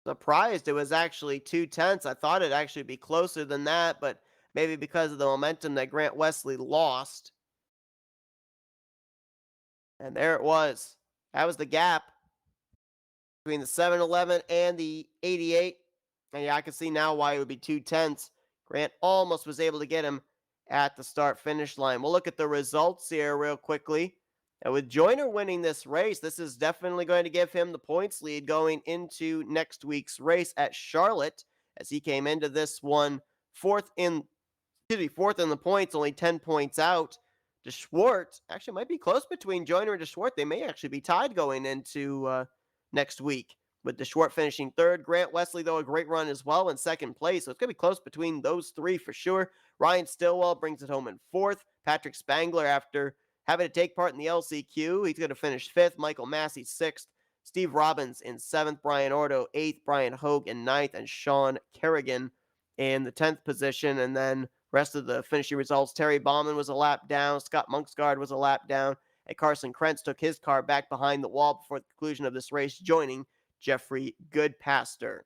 Surprised it was actually 0.2. I thought it'd actually be closer than that, but maybe because of the momentum that Grant Wesley lost. And there it was. That was the gap between the 7-Eleven and the 88. And yeah, I can see now why it would be 0.2. Grant almost was able to get him at the start-finish line. We'll look at the results here real quickly. And with Joyner winning this race, this is definitely going to give him the points lead going into next week's race at Charlotte, as he came into this one fourth in the points, only 10 points out. DeSchwart actually might be close between Joyner and DeSchwart. They may actually be tied going into next week, with DeSchwart finishing third. Grant Wesley, though, a great run as well in second place. So it's going to be close between those three for sure. Ryan Stillwell brings it home in fourth. Patrick Spangler, after having to take part in the LCQ, he's going to finish fifth. Michael Massey, sixth. Steve Robbins in seventh. Brian Ordo, eighth. Brian Hogue in ninth. And Sean Kerrigan in the 10th position. And then rest of the finishing results, Terry Bauman was a lap down. Scott Monksgaard was a lap down. And Carson Krentz took his car back behind the wall before the conclusion of this race, joining Jeffrey Goodpaster.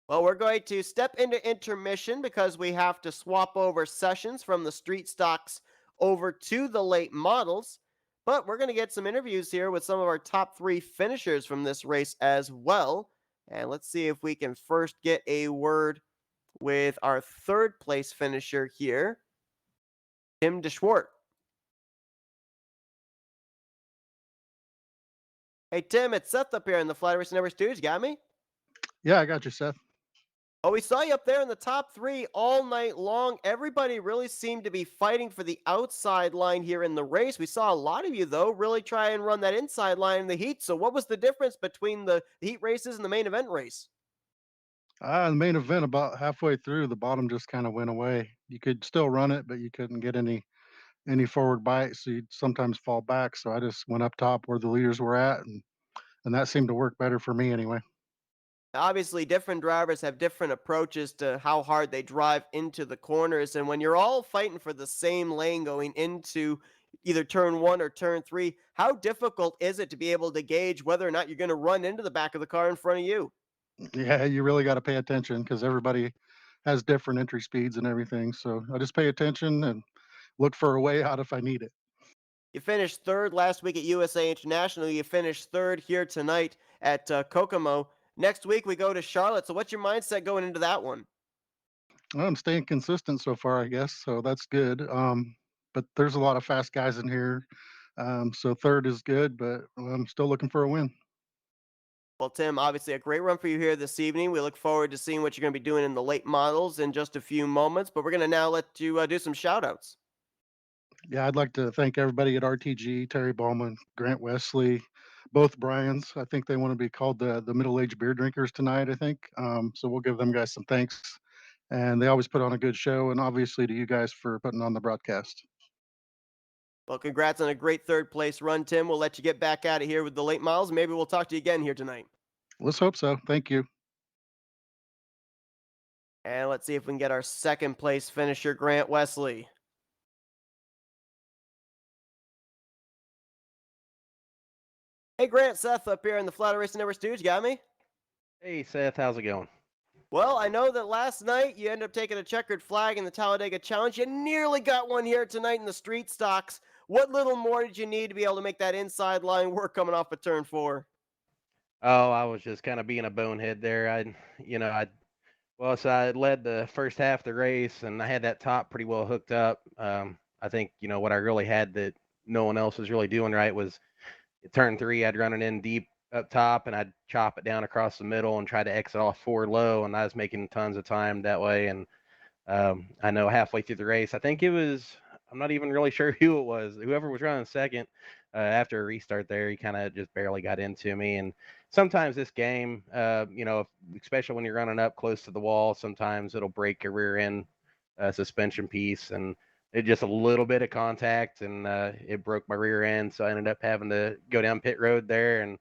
Well, we're going to step into intermission because we have to swap over sessions from the street stocks over to the late models. But we're going to get some interviews here with some of our top three finishers from this race as well. And let's see if we can first get a word with our third place finisher here, Tim DeSchwart. Hey, Tim, it's Seth up here in the Flatout Racing Network studios. Got me? Yeah, I got you, Seth. Oh, we saw you up there in the top three all night long. Everybody really seemed to be fighting for the outside line here in the race. We saw a lot of you, though, really try and run that inside line in the heat. So what was the difference between the heat races and the main event race? The main event, about halfway through, the bottom just kind of went away. You could still run it, but you couldn't get any forward bites. So you'd sometimes fall back. So I just went up top where the leaders were at, and that seemed to work better for me anyway. Obviously, different drivers have different approaches to how hard they drive into the corners. And when you're all fighting for the same lane going into either turn one or turn three, how difficult is it to be able to gauge whether or not you're going to run into the back of the car in front of you? Yeah, you really got to pay attention because everybody has different entry speeds and everything. So I just pay attention and look for a way out if I need it. You finished third last week at USA International. You finished third here tonight at Kokomo. Next week, we go to Charlotte. So, what's your mindset going into that one? I'm staying consistent so far, I guess. So that's good. But there's a lot of fast guys in here. So third is good, but I'm still looking for a win. Well, Tim, obviously a great run for you here this evening. We look forward to seeing what you're going to be doing in the late models in just a few moments, but we're going to now let you do some shout outs. Yeah, I'd like to thank everybody at RTG, Terry Bowman, Grant Wesley, both Bryans. I think they want to be called the middle aged beer drinkers tonight, I think. So we'll give them guys some thanks. And they always put on a good show. And obviously to you guys for putting on the broadcast. Well, congrats on a great third place run, Tim. We'll let you get back out of here with the late models. Maybe we'll talk to you again here tonight. Let's hope so. Thank you. And let's see if we can get our second place finisher, Grant Wesley. Hey, Grant, Seth up here in the Flatout Racing Network studios. You got me? Hey Seth, how's it going? Well, I know that last night you ended up taking a checkered flag in the Talladega Challenge. You nearly got one here tonight in the street stocks. What little more did you need to be able to make that inside line work coming off of turn four? Oh, I was just kind of being a bonehead there. You know, I so I led the first half of the race, and I had that top pretty well hooked up. I think what I really had that no one else was really doing right was at turn three, I'd run it in deep up top, and I'd chop it down across the middle and try to exit off four low, and I was making tons of time that way. And I know halfway through the race, I think it was, I'm not even really sure who it was, whoever was running second. After a restart there, he kind of just barely got into me. And sometimes this game, especially when you're running up close to the wall, sometimes it'll break your rear end suspension piece. And it just a little bit of contact, and it broke my rear end. So I ended up having to go down pit road there, and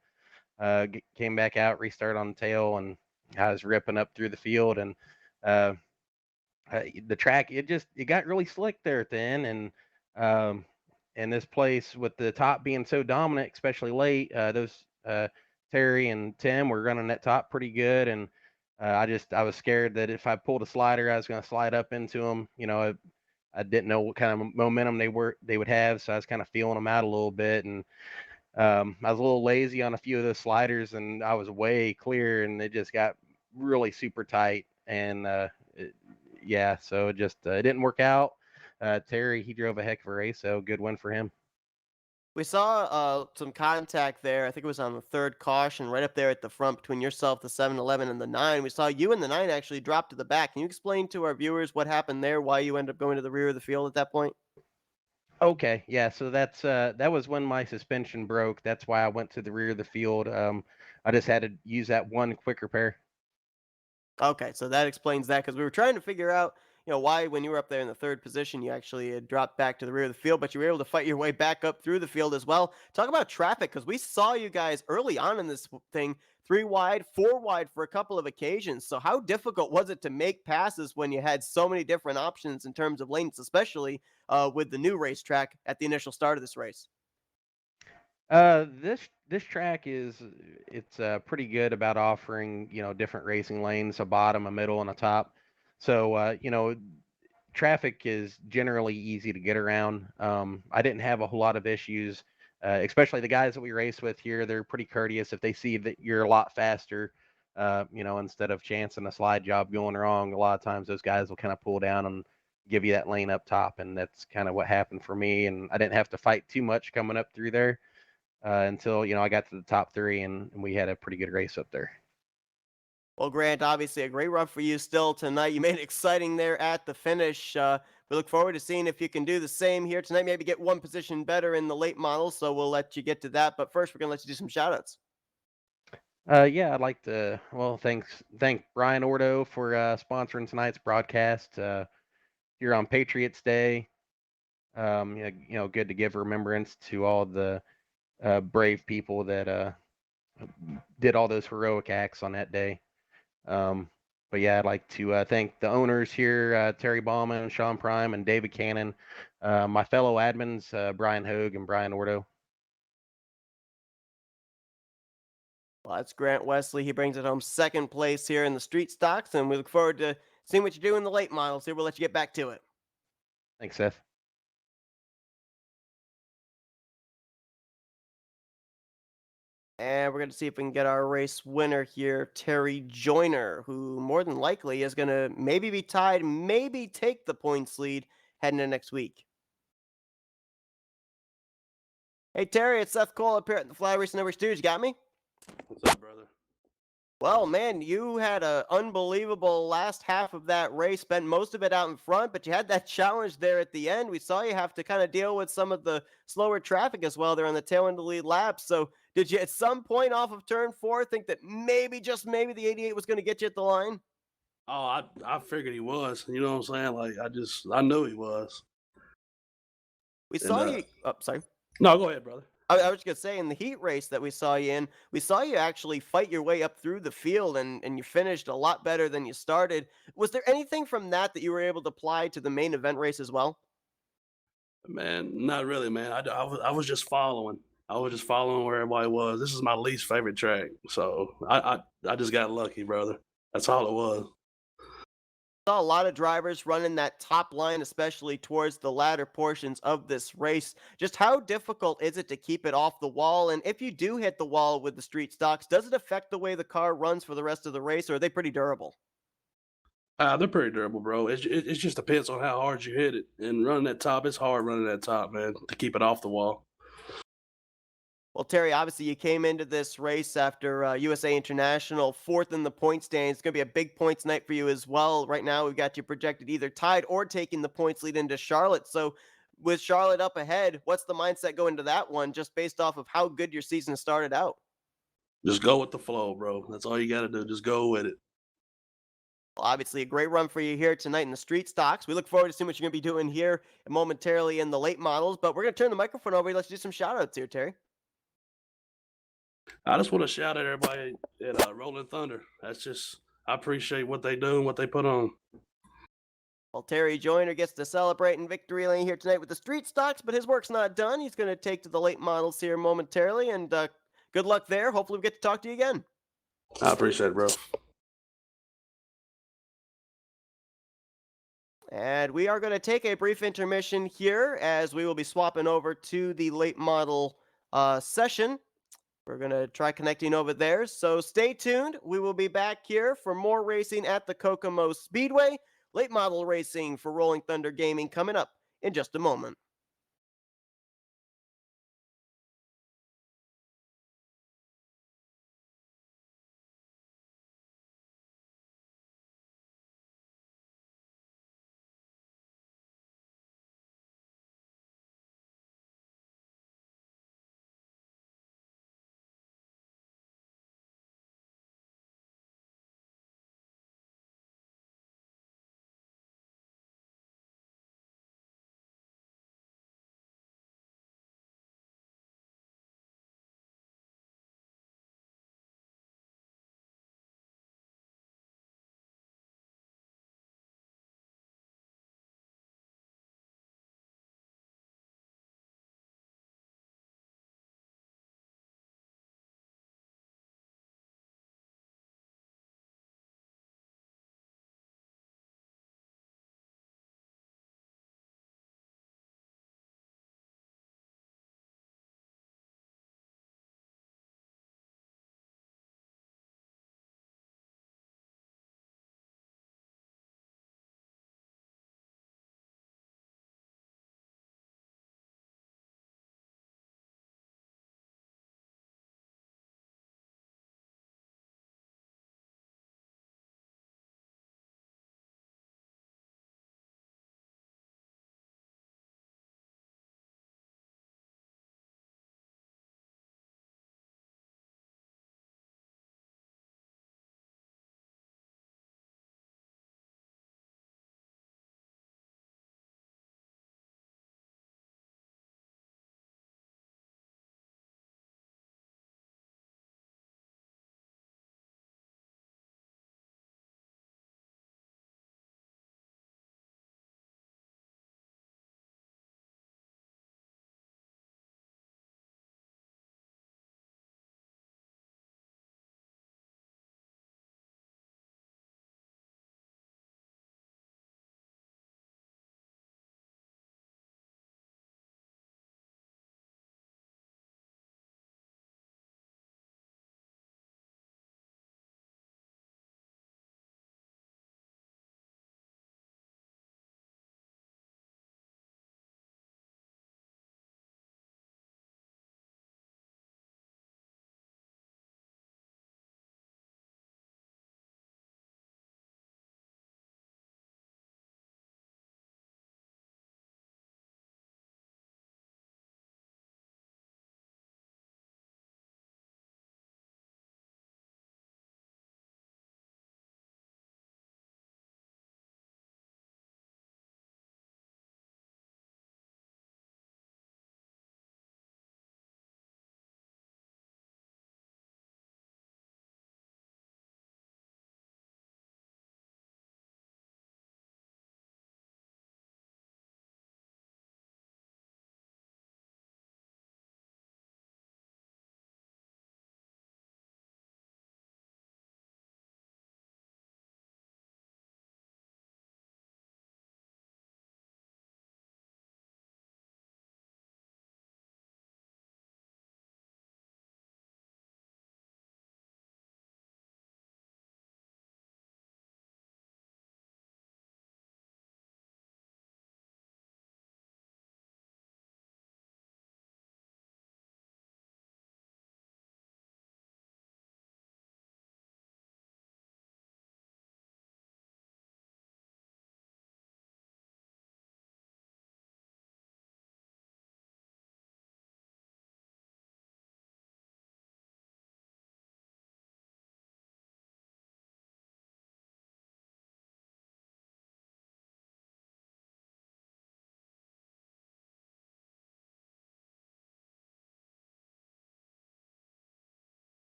came back out, restart on the tail, and I was ripping up through the field. And uh, the track, it got really slick there at the end. And this place with the top being so dominant, especially late, those Terry and Tim were running that top pretty good. And I was scared that if I pulled a slider, I was going to slide up into them. I didn't know what kind of momentum they would have, so I was kind of feeling them out a little bit. And I was a little lazy on a few of those sliders, and I was way clear, and it just got really super tight. And yeah, so it didn't work out. Terry, he drove a heck of a race, so good win for him. We saw some contact there. I think it was on the third caution, right up there at the front between yourself, the 7-Eleven, and the 9. We saw you and the 9 actually drop to the back. Can you explain to our viewers what happened there, why you ended up going to the rear of the field at that point? Okay, yeah, so that was when my suspension broke. That's why I went to the rear of the field. I just had to use that one quick repair. Okay, so that explains that because we were trying to figure out, why when you were up there in the third position, you actually had dropped back to the rear of the field, but you were able to fight your way back up through the field as well. Talk about traffic because we saw you guys early on in this thing, three wide, four wide for a couple of occasions. So how difficult was it to make passes when you had so many different options in terms of lanes, especially with the new racetrack at the initial start of this race? This track it's pretty good about offering different racing lanes, a bottom, a middle, and a top. So traffic is generally easy to get around. I didn't have a whole lot of issues, especially the guys that we race with here. They're pretty courteous. If they see that you're a lot faster, instead of chancing a slide job going wrong, a lot of times those guys will kind of pull down and give you that lane up top. And that's kind of what happened for me. And I didn't have to fight too much coming up through there until I got to the top three, and we had a pretty good race up there. Well, Grant, obviously a great run for you still tonight. You made it exciting there at the finish. We look forward to seeing if you can do the same here tonight. Maybe get one position better in the late models, so we'll let you get to that. But first, we're going to let you do some shoutouts. Yeah, I'd like to thank Brian Ordo for sponsoring tonight's broadcast here on Patriots Day. Good to give remembrance to all the brave people that did all those heroic acts on that day. Um, but yeah, I'd like to thank the owners here, Terry Bauman, Sean Prime, and David Cannon, my fellow admins, Brian Hogue and Brian Ordo. Well, that's Grant Wesley. He brings it home second place here in the street stocks, and we look forward to seeing what you do in the late models here. We'll let you get back to it. Thanks, Seth. And we're going to see if we can get our race winner here, Terry Joyner, who more than likely is going to maybe be tied, maybe take the points lead heading into next week. Hey, Terry, it's Seth Cole up here at the Flatout Racing Network Studios. You got me? What's up, brother? Well, man, you had an unbelievable last half of that race, spent most of it out in front, but you had that challenge there at the end. We saw you have to kind of deal with some of the slower traffic as well there on the tail end of the lead lap. So, did you at some point off of turn 4 think that maybe, just maybe, the 88 was going to get you at the line? Oh, I figured he was. You know what I'm saying? Like I knew he was. We And saw you. Oh, sorry. no, go ahead, brother. I was going to say, in the heat race that we saw you in, we saw you actually fight your way up through the field, and you finished a lot better than you started. Was there anything from that you were able to apply to the main event race as well? Man, not really, man. I was just following. I was just following where everybody was. This is my least favorite track, so I just got lucky, brother. That's all it was. Saw a lot of drivers running that top line, especially towards the latter portions of this race. Just how difficult is it to keep it off the wall? And if you do hit the wall with the street stocks, does it affect the way the car runs for the rest of the race, or are they pretty durable? They're pretty durable, bro. It just depends on how hard you hit it. And running that top, it's hard running that top, man, to keep it off the wall. Well, Terry, obviously you came into this race after USA International, fourth in the point standings. It's going to be a big points night for you as well. Right now, we've got you projected either tied or taking the points lead into Charlotte. So, with Charlotte up ahead, what's the mindset going into that one, just based off of how good your season started out? Just go with the flow, bro. That's all you got to do. Just go with it. Well, obviously, a great run for you here tonight in the street stocks. We look forward to seeing what you're going to be doing here momentarily in the late models. But we're going to turn the microphone over. Let's do some shout outs here, Terry. I just want to shout at everybody at Rolling Thunder. I appreciate what they do and what they put on. Well, Terry Joyner gets to celebrate in victory lane here tonight with the street stocks, but his work's not done. He's going to take to the late models here momentarily, and good luck there. Hopefully, we get to talk to you again. I appreciate it, bro. And we are going to take a brief intermission here as we will be swapping over to the late model session. We're going to try connecting over there. So stay tuned. We will be back here for more racing at the Kokomo Speedway. Late model racing for Rolling Thunder Gaming coming up in just a moment.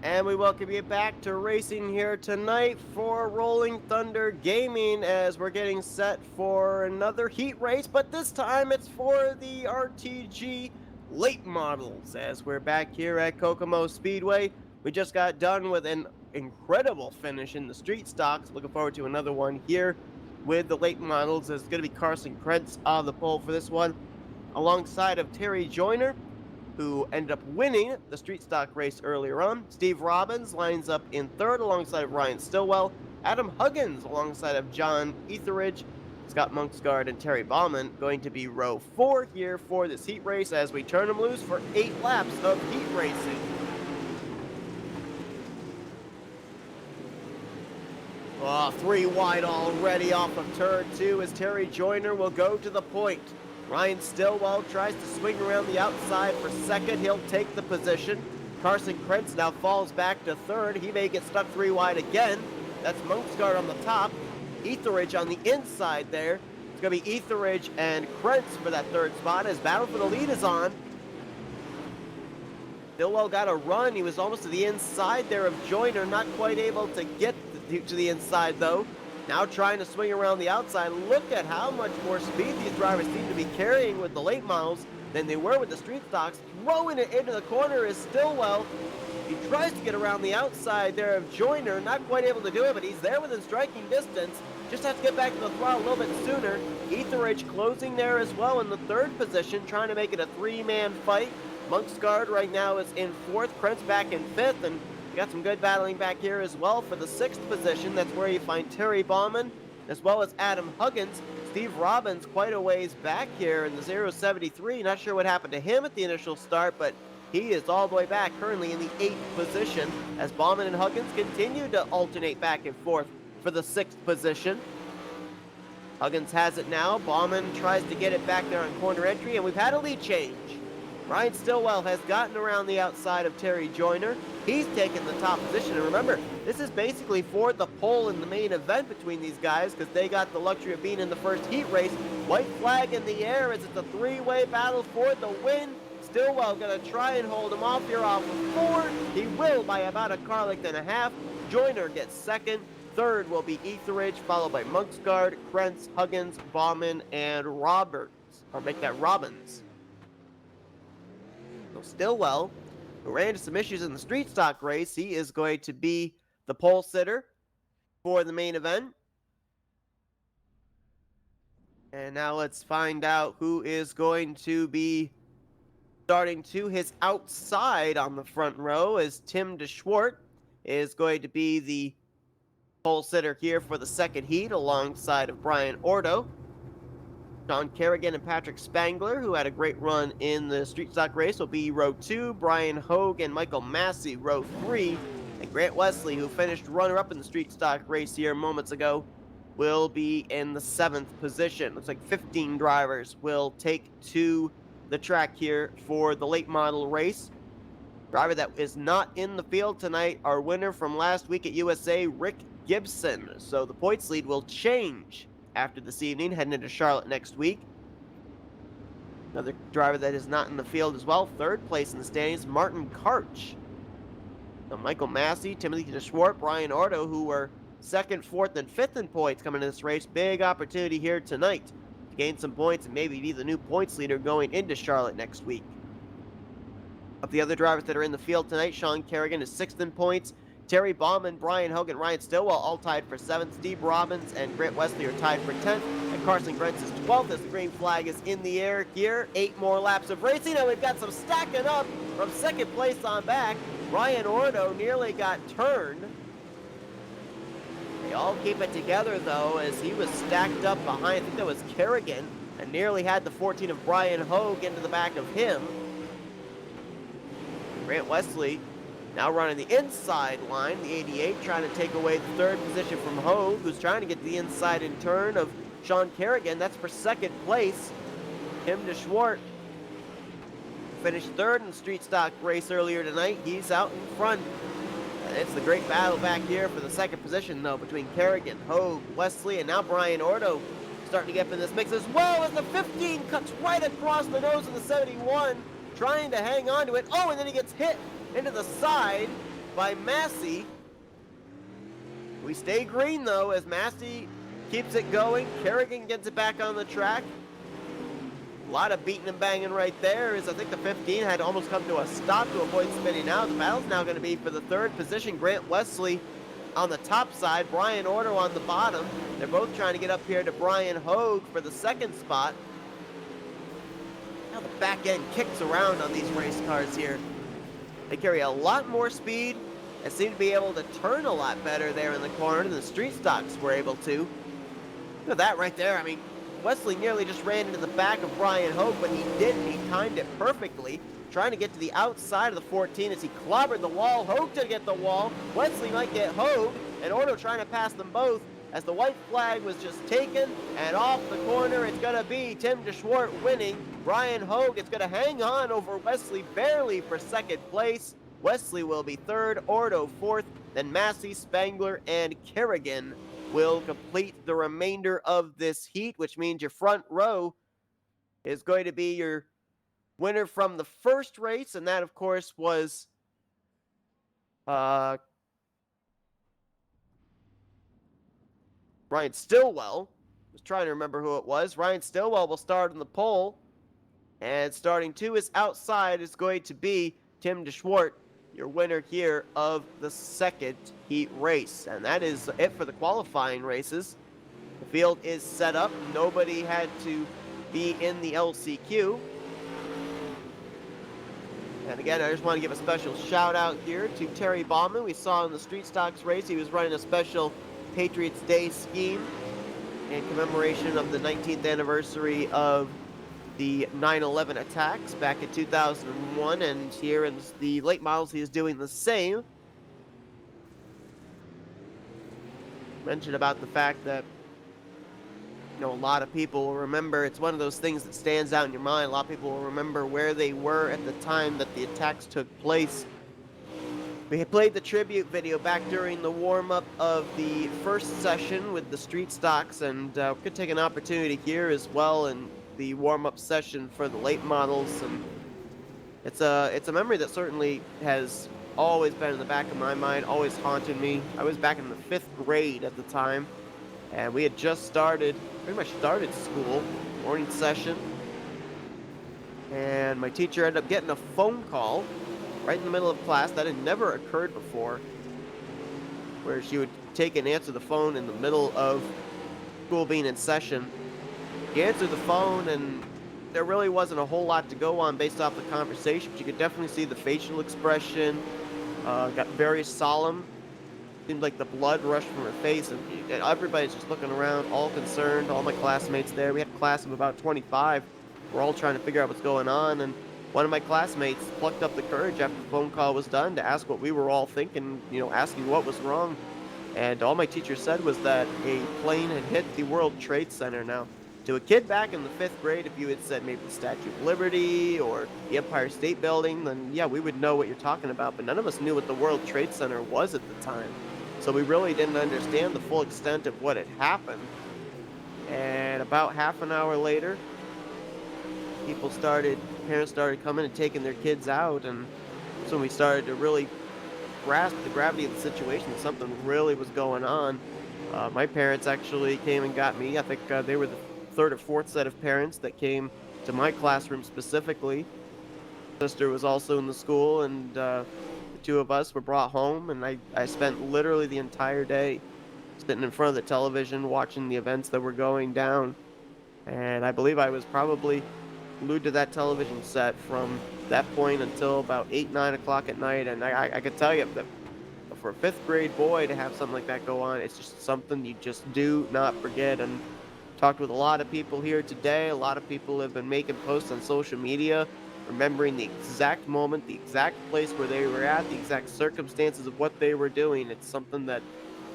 And we welcome you back to racing here tonight for Rolling Thunder Gaming as we're getting set for another heat race, but this time it's for the RTG late models as we're back here at Kokomo Speedway. We just got done with an incredible finish in the street stocks. Looking forward to another one here with the late models. It's going to be Carson Krentz on the pole for this one, alongside of Terry Joyner, who ended up winning the street stock race earlier on. Steve Robbins lines up in third alongside of Ryan Stillwell. Adam Huggins alongside of John Etheridge. Scott Monksgaard and Terry Baumann going to be row 4 here for this heat race as we turn them loose for 8 laps of heat racing. Oh, 3 wide already off of turn 2 as Terry Joyner will go to the point. Ryan Stillwell tries to swing around the outside for second. He'll take the position. Carson Krentz now falls back to third. He may get stuck 3 wide again. That's Monksgaard on the top. Etheridge on the inside there. It's going to be Etheridge and Krentz for that third spot as battle for the lead is on. Stillwell got a run. He was almost to the inside there of Joyner. Not quite able to get to the inside though. Now trying to swing around the outside. Look at how much more speed these drivers seem to be carrying with the late models than they were with the street stocks. Throwing it into the corner is Stillwell. He tries to get around the outside there of Joyner. Not quite able to do it, but he's there within striking distance. Just has to get back to the throttle a little bit sooner. Etheridge closing there as well in the third position, trying to make it a 3-man fight. Monksgaard right now is in fourth. Krentz back in fifth, and got some good battling back here as well for the 6th position. That's where you find Terry Baumann as well as Adam Huggins. Steve Robbins quite a ways back here in the 073. Not sure what happened to him at the initial start, but he is all the way back currently in the 8th position as Baumann and Huggins continue to alternate back and forth for the 6th position. Huggins has it now. Baumann tries to get it back there on corner entry, and we've had a lead change. Ryan Stillwell has gotten around the outside of Terry Joyner. He's taken the top position. And remember, this is basically for the pole in the main event between these guys because they got the luxury of being in the first heat race. White flag in the air as it's a 3-way battle for the win. Stillwell going to try and hold him off here off of 4. He will by about a car length and a half. Joyner gets second. Third will be Etheridge, followed by Monksgaard, Krentz, Huggins, Baumann, and Roberts. Or make that Robbins. So Stillwell, who ran into some issues in the street stock race, he is going to be the pole sitter for the main event. And now let's find out who is going to be starting to his outside on the front row as Tim DeSchwart is going to be the pole sitter here for the 2nd heat alongside of Brian Ordo. Sean Kerrigan and Patrick Spangler, who had a great run in the street stock race, will be row 2. Brian Hogue and Michael Massey, row 3. And Grant Wesley, who finished runner-up in the street stock race here moments ago, will be in the 7th position. Looks like 15 drivers will take to the track here for the late model race. Driver that is not in the field tonight, our winner from last week at USA, Rick Gibson. So the points lead will change after this evening, heading into Charlotte next week. Another driver that is not in the field as well, 3rd place in the standings, Martin Karch. So Michael Massey, Timothy DeSchwart, Brian Ordo, who were 2nd, 4th, and 5th in points coming into this race. Big opportunity here tonight to gain some points and maybe be the new points leader going into Charlotte next week. Of the other drivers that are in the field tonight, Sean Kerrigan is 6th in points. Terry Baumann, Brian Hogan, Ryan Stillwell all tied for 7th. Steve Robbins and Grant Wesley are tied for 10th. And Carson Krentz is 12th as the green flag is in the air here. 8 more laps of racing, and we've got some stacking up from 2nd place on back. Ryan Ordo nearly got turned. They all keep it together, though, as he was stacked up behind, I think that was Kerrigan, and nearly had the 14 of Brian Hogue into the back of him. Grant Wesley now running the inside line, the 88, trying to take away the 3rd position from Hogue, who's trying to get the inside in turn of Sean Kerrigan. That's for 2nd place. Tim DeSchwart finished 3rd in the street stock race earlier tonight. He's out in front. And it's the great battle back here for the 2nd position, though, between Kerrigan, Hogue, Wesley, and now Brian Ordo starting to get up in this mix as well as the 15 cuts right across the nose of the 71, trying to hang on to it. Oh, and then he gets hit into the side by Massey. We stay green though as Massey keeps it going. Kerrigan gets it back on the track. A lot of beating and banging right there as I think the 15 had almost come to a stop to avoid spinning out. The battle's now going to be for the third position. Grant Wesley on the top side, Brian Ordo on the bottom. They're both trying to get up here to Brian Hogue for the second spot. Now the back end kicks around on these race cars here. They carry a lot more speed and seem to be able to turn a lot better there in the corner than the street stocks were able to. Look at that right there. I mean, Wesley nearly just ran into the back of Brian Hogue, but he didn't. He timed it perfectly, trying to get to the outside of the 14 as he clobbered the wall. Hogue to get the wall. Wesley might get Hogue, and Ordo trying to pass them both as the white flag was just taken, and off the corner it's going to be Tim DeSchwart winning. Brian Hogue is going to hang on over Wesley barely for second place. Wesley will be third, Ordo fourth, then Massey, Spangler, and Kerrigan will complete the remainder of this heat, which means your front row is going to be your winner from the first race, and that, of course, was Ryan Stillwell. I was trying to remember who it was. Ryan Stillwell will start on the pole, and starting to his outside is going to be Tim DeSchwart, your winner here of the second heat race. And that is it for the qualifying races. The field is set up. Nobody had to be in the LCQ. And again, I just want to give a special shout out here to Terry Bauman. We saw in the Street Stocks race, he was running a special Patriots Day scheme in commemoration of the 19th anniversary of the 9/11 attacks back in 2001, and here in the late models he is doing the same. Mentioned about the fact that, you know, a lot of people will remember, it's one of those things that stands out in your mind. A lot of people will remember where they were at the time that the attacks took place. We had played the tribute video back during the warm-up of the first session with the street stocks, and we could take an opportunity here as well in the warm-up session for the late models. And it's a memory that certainly has always been in the back of my mind, always haunted me. I was back in the 5th grade at the time, and we had just pretty much started school, morning session, and my teacher ended up getting a phone call right in the middle of class. That had never occurred before, where she would take and answer the phone in the middle of school being in session. She answered the phone, and there really wasn't a whole lot to go on based off the conversation, but you could definitely see the facial expression. Got very solemn. Seemed like the blood rushed from her face, and everybody's just looking around, all concerned, all my classmates there. We had a class of about 25. We're all trying to figure out what's going on, and one of my classmates plucked up the courage after the phone call was done to ask what we were all thinking, you know, asking what was wrong. And all my teacher said was that a plane had hit the World Trade Center. Now, to a kid back in the 5th grade, if you had said maybe the Statue of Liberty or the Empire State Building, then yeah, we would know what you're talking about, but none of us knew what the World Trade Center was at the time. So we really didn't understand the full extent of what had happened. And about half an hour later, parents started coming and taking their kids out, and that's when we started to really grasp the gravity of the situation. Something really was going on. My parents actually came and got me. I think they were the 3rd or 4th set of parents that came to my classroom specifically. My sister was also in the school, and the two of us were brought home, and I spent literally the entire day sitting in front of the television watching the events that were going down. And I believe I was probably glued to that television set from that point until about 8, 9 o'clock at night. And I could tell you that for a 5th grade boy to have something like that go on, it's just something you just do not forget. And talked with a lot of people here today. A lot of people have been making posts on social media, remembering the exact moment, the exact place where they were at, the exact circumstances of what they were doing. It's something that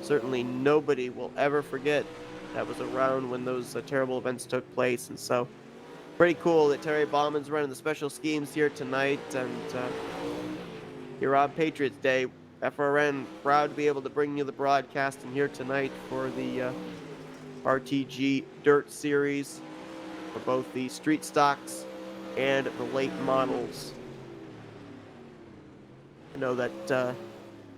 certainly nobody will ever forget that was around when those terrible events took place. And so, pretty cool that Terry Bauman's running the special schemes here tonight. And here on Patriots Day, FRN proud to be able to bring you the broadcasting here tonight for the RTG Dirt Series for both the street stocks and the late models. I know that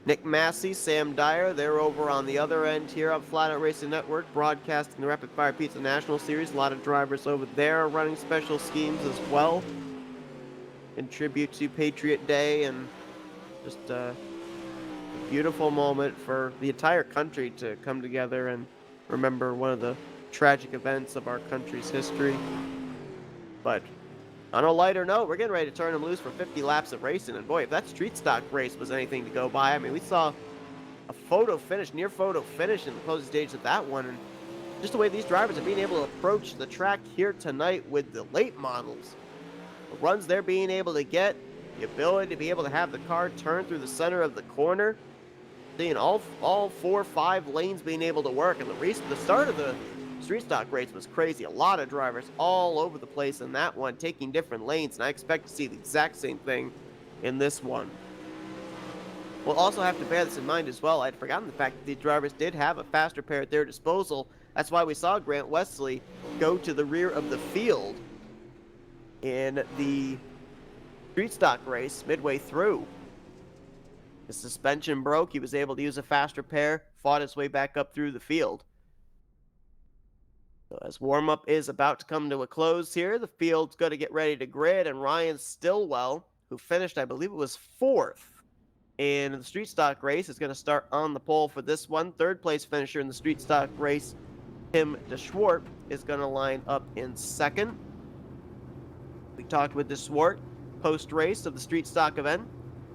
Nick Massey, Sam Dyer, they're over on the other end here on Flatout Racing Network, broadcasting the Rapid Fire Pizza National Series. A lot of drivers over there running special schemes as well. Contribute to Patriot Day, and just a beautiful moment for the entire country to come together and remember one of the tragic events of our country's history. But on a lighter note, we're getting ready to turn them loose for 50 laps of racing. And boy, if that street stock race was anything to go by, I mean, we saw a photo finish, near photo finish in the closing stage of that one. And just the way these drivers are being able to approach the track here tonight with the late models, the runs they're being able to get, the ability to be able to have the car turn through the center of the corner, seeing all 4 or 5 lanes being able to work. And the start of the street stock race was crazy. A lot of drivers all over the place in that one, taking different lanes, and I expect to see the exact same thing in this one. We'll also have to bear this in mind as well. I'd forgotten the fact that the drivers did have a faster pair at their disposal. That's why we saw Grant Wesley go to the rear of the field in the street stock race midway through. His suspension broke. He was able to use a faster pair, fought his way back up through the field. So as warm-up is about to come to a close here, the field's going to get ready to grid, and Ryan Stillwell, who finished, I believe it was 4th in the street stock race, is going to start on the pole for this one. 3rd place finisher in the street stock race, Tim DeSwart, is going to line up in 2nd. We talked with DeSwart post-race of the street stock event.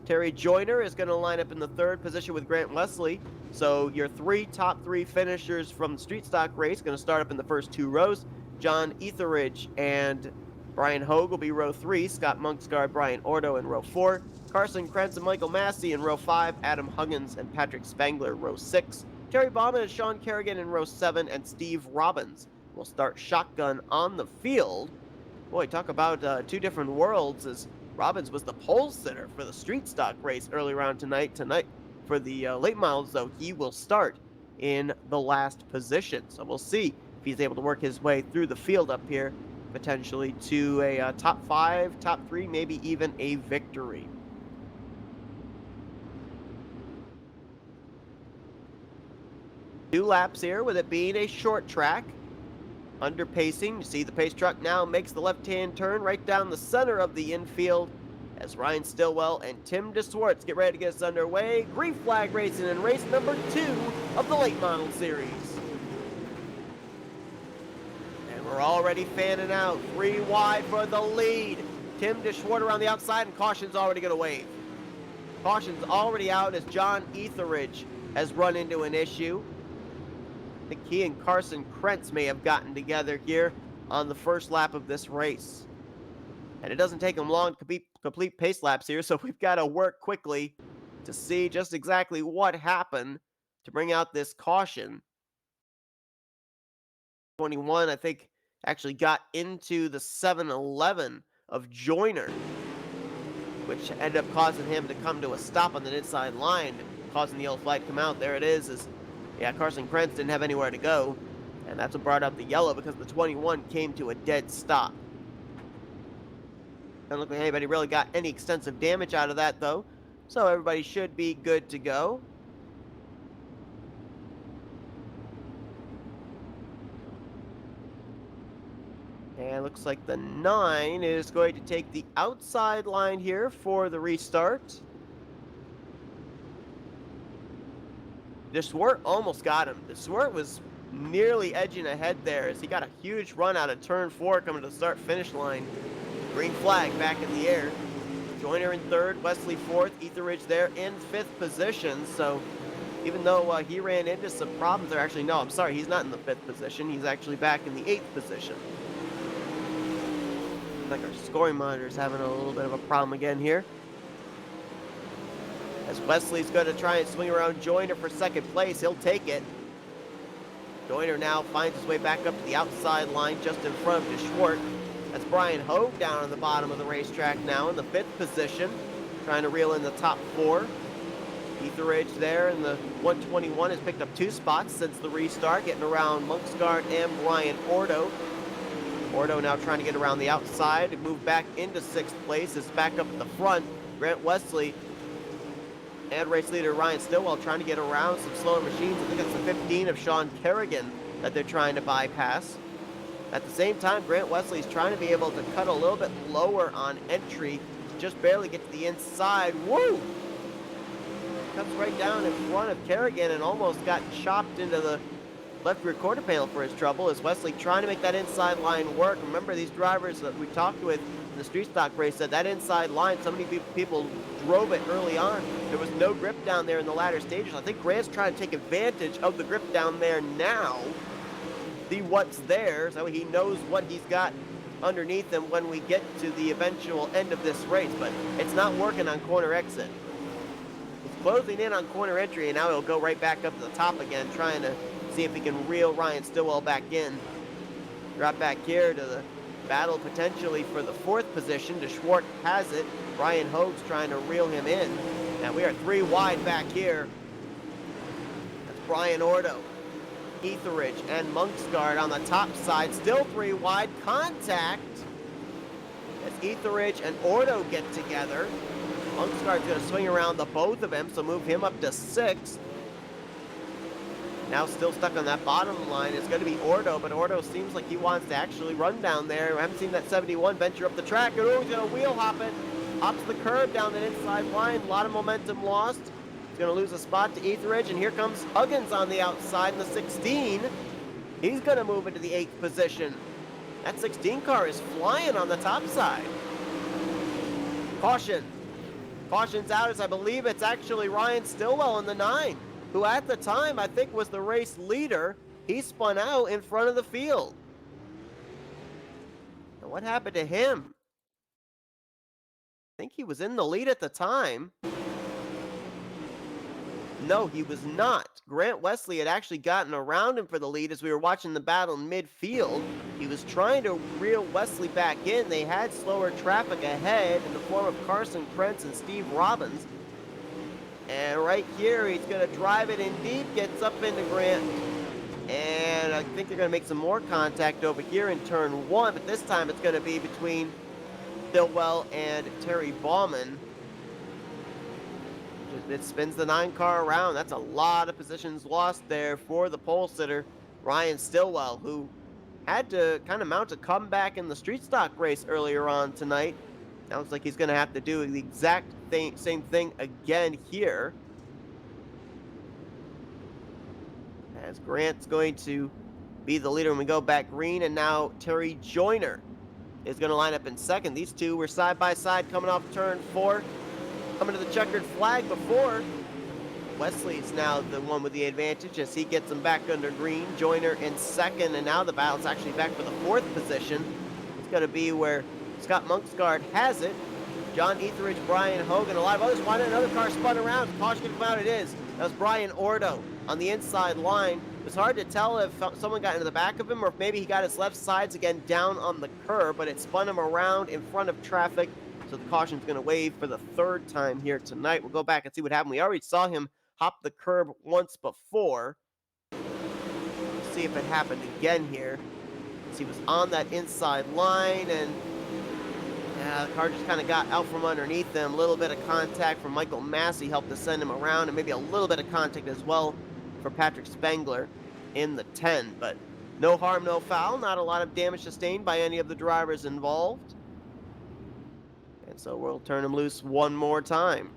Terry Joyner is going to line up in the 3rd position with Grant Wesley. So your top three finishers from the street stock race going to start up in the first 2 rows. John Etheridge and Brian Hogue will be row 3. Scott Monksgaard, Brian Ordo in row 4. Carson Krentz and Michael Massey in row 5. Adam Huggins and Patrick Spangler row 6. Terry Bauman and Sean Kerrigan in row 7. And Steve Robbins will start shotgun on the field. Boy, talk about 2 different worlds, as Robbins was the pole sitter for the street stock race early on tonight. For the late models, though, he will start in the last position. So we'll see if he's able to work his way through the field up here, potentially to a top 5, top 3, maybe even a victory. Two laps here, with it being a short track. Under pacing, you see the pace truck now makes the left-hand turn right down the center of the infield as Ryan Stillwell and Tim DeSwartz get ready to get us underway. Green flag racing in race number 2 of the late model series. And we're already fanning out. 3 wide for the lead. Tim DeSwartz around the outside, and caution's already going to wave. Caution's already out as John Etheridge has run into an issue. I think he and Carson Krentz may have gotten together here on the first lap of this race. And it doesn't take them long to complete pace laps here, so we've got to work quickly to see just exactly what happened to bring out this caution. 21, I think, actually got into the 7-Eleven of Joyner, which ended up causing him to come to a stop on the inside line, causing the yellow flag to come out. There it is. Yeah, Carson Krentz didn't have anywhere to go, and that's what brought out the yellow, because the 21 came to a dead stop. Doesn't look like anybody really got any extensive damage out of that, though, so everybody should be good to go. And looks like the 9 is going to take the outside line here for the restart. DeSwart almost got him. DeSwart was nearly edging ahead there as he got a huge run out of turn 4 coming to the start-finish line. Green flag back in the air. Joyner in 3rd, Wesley 4th, Etheridge there in 5th position. So even though he ran into some problems there, actually, no, I'm sorry, he's not in the 5th position. He's actually back in the 8th position. Like our scoring monitor is having a little bit of a problem again here. As Wesley's going to try and swing around Joyner for 2nd place. He'll take it. Joyner now finds his way back up to the outside line just in front of DeSwart. That's Brian Hogue down on the bottom of the racetrack now in the 5th position, trying to reel in the top 4. Etheridge there in the 121 has picked up 2 spots since the restart, getting around Monksgaard and Brian Ordo. Ordo now trying to get around the outside to move back into 6th place. Is back up at the front. Grant Wesley and race leader Ryan Stillwell trying to get around some slower machines. I think it's the 15 of Sean Kerrigan that they're trying to bypass. At the same time, Grant Wesley's trying to be able to cut a little bit lower on entry, just barely get to the inside. Woo! Comes right down in front of Kerrigan and almost got chopped into the left rear quarter panel for his trouble, as Wesley trying to make that inside line work. Remember, these drivers that we talked with in the street stock race said that inside line, so many people drove it early on. There was no grip down there in the latter stages. I think Grant's trying to take advantage of the grip down there now. See what's there, so he knows what he's got underneath him when we get to the eventual end of this race, but it's not working on corner exit. He's closing in on corner entry, and now he'll go right back up to the top again, trying to see if he can reel Ryan Stillwell back in. Drop back here to the battle potentially for the 4th position. DeSchwart has it. Brian Hogue's trying to reel him in. Now we are 3 wide back here. That's Brian Ordo, Etheridge, and Monksguard on the top side. Still 3 wide. Contact as Etheridge and Ordo get together. Monksguard's going to swing around the both of them, so move him up to 6th. Now still stuck on that bottom line is going to be Ordo, but Ordo seems like he wants to actually run down there. I haven't seen that 71 venture up the track. And oh, he's going to wheel hop it. Hops the curb down that inside line. A lot of momentum lost. He's going to lose a spot to Etheridge, and here comes Huggins on the outside in the 16. He's going to move into the 8th position. That 16 car is flying on the top side. Caution. Caution's out, as I believe it's actually Ryan Stillwell in the 9. Who at the time I think was the race leader. He spun out in front of the field. Now what happened to him? I think he was in the lead at the time. No, he was not. Grant Wesley had actually gotten around him for the lead as we were watching the battle in midfield. He was trying to reel Wesley back in. They had slower traffic ahead in the form of Carson Krentz and Steve Robbins. And right here, he's going to drive it in deep, gets up into Grant. And I think they're going to make some more contact over here in turn 1, but this time it's going to be between Stillwell and Terry Bauman. It spins the 9 car around. That's a lot of positions lost there for the pole sitter, Ryan Stillwell, who had to kind of mount a comeback in the street stock race earlier on tonight. Now looks like he's going to have to do the exact same thing again here. As Grant's going to be the leader when we go back green, and now Terry Joyner is going to line up in 2nd. These two were side by side coming off turn 4, coming to the checkered flag before. Wesley's now the one with the advantage as he gets them back under green. Joyner in 2nd, and now the battle's actually back for the 4th position. It's going to be where Scott Monksguard has it. John Etheridge, Brian Hogan, a lot of others. Why did another car spun around? Caution to come out, it is. That was Brian Ordo on the inside line. It was hard to tell if someone got into the back of him or if maybe he got his left sides again down on the curb, but it spun him around in front of traffic. So the caution's going to wave for the 3rd time here tonight. We'll go back and see what happened. We already saw him hop the curb once before. Let's see if it happened again here. He was on that inside line, and the car just kind of got out from underneath him. A little bit of contact from Michael Massey helped to send him around, and maybe a little bit of contact as well for Patrick Spengler in the 10. But no harm, no foul. Not a lot of damage sustained by any of the drivers involved. And so we'll turn him loose one more time.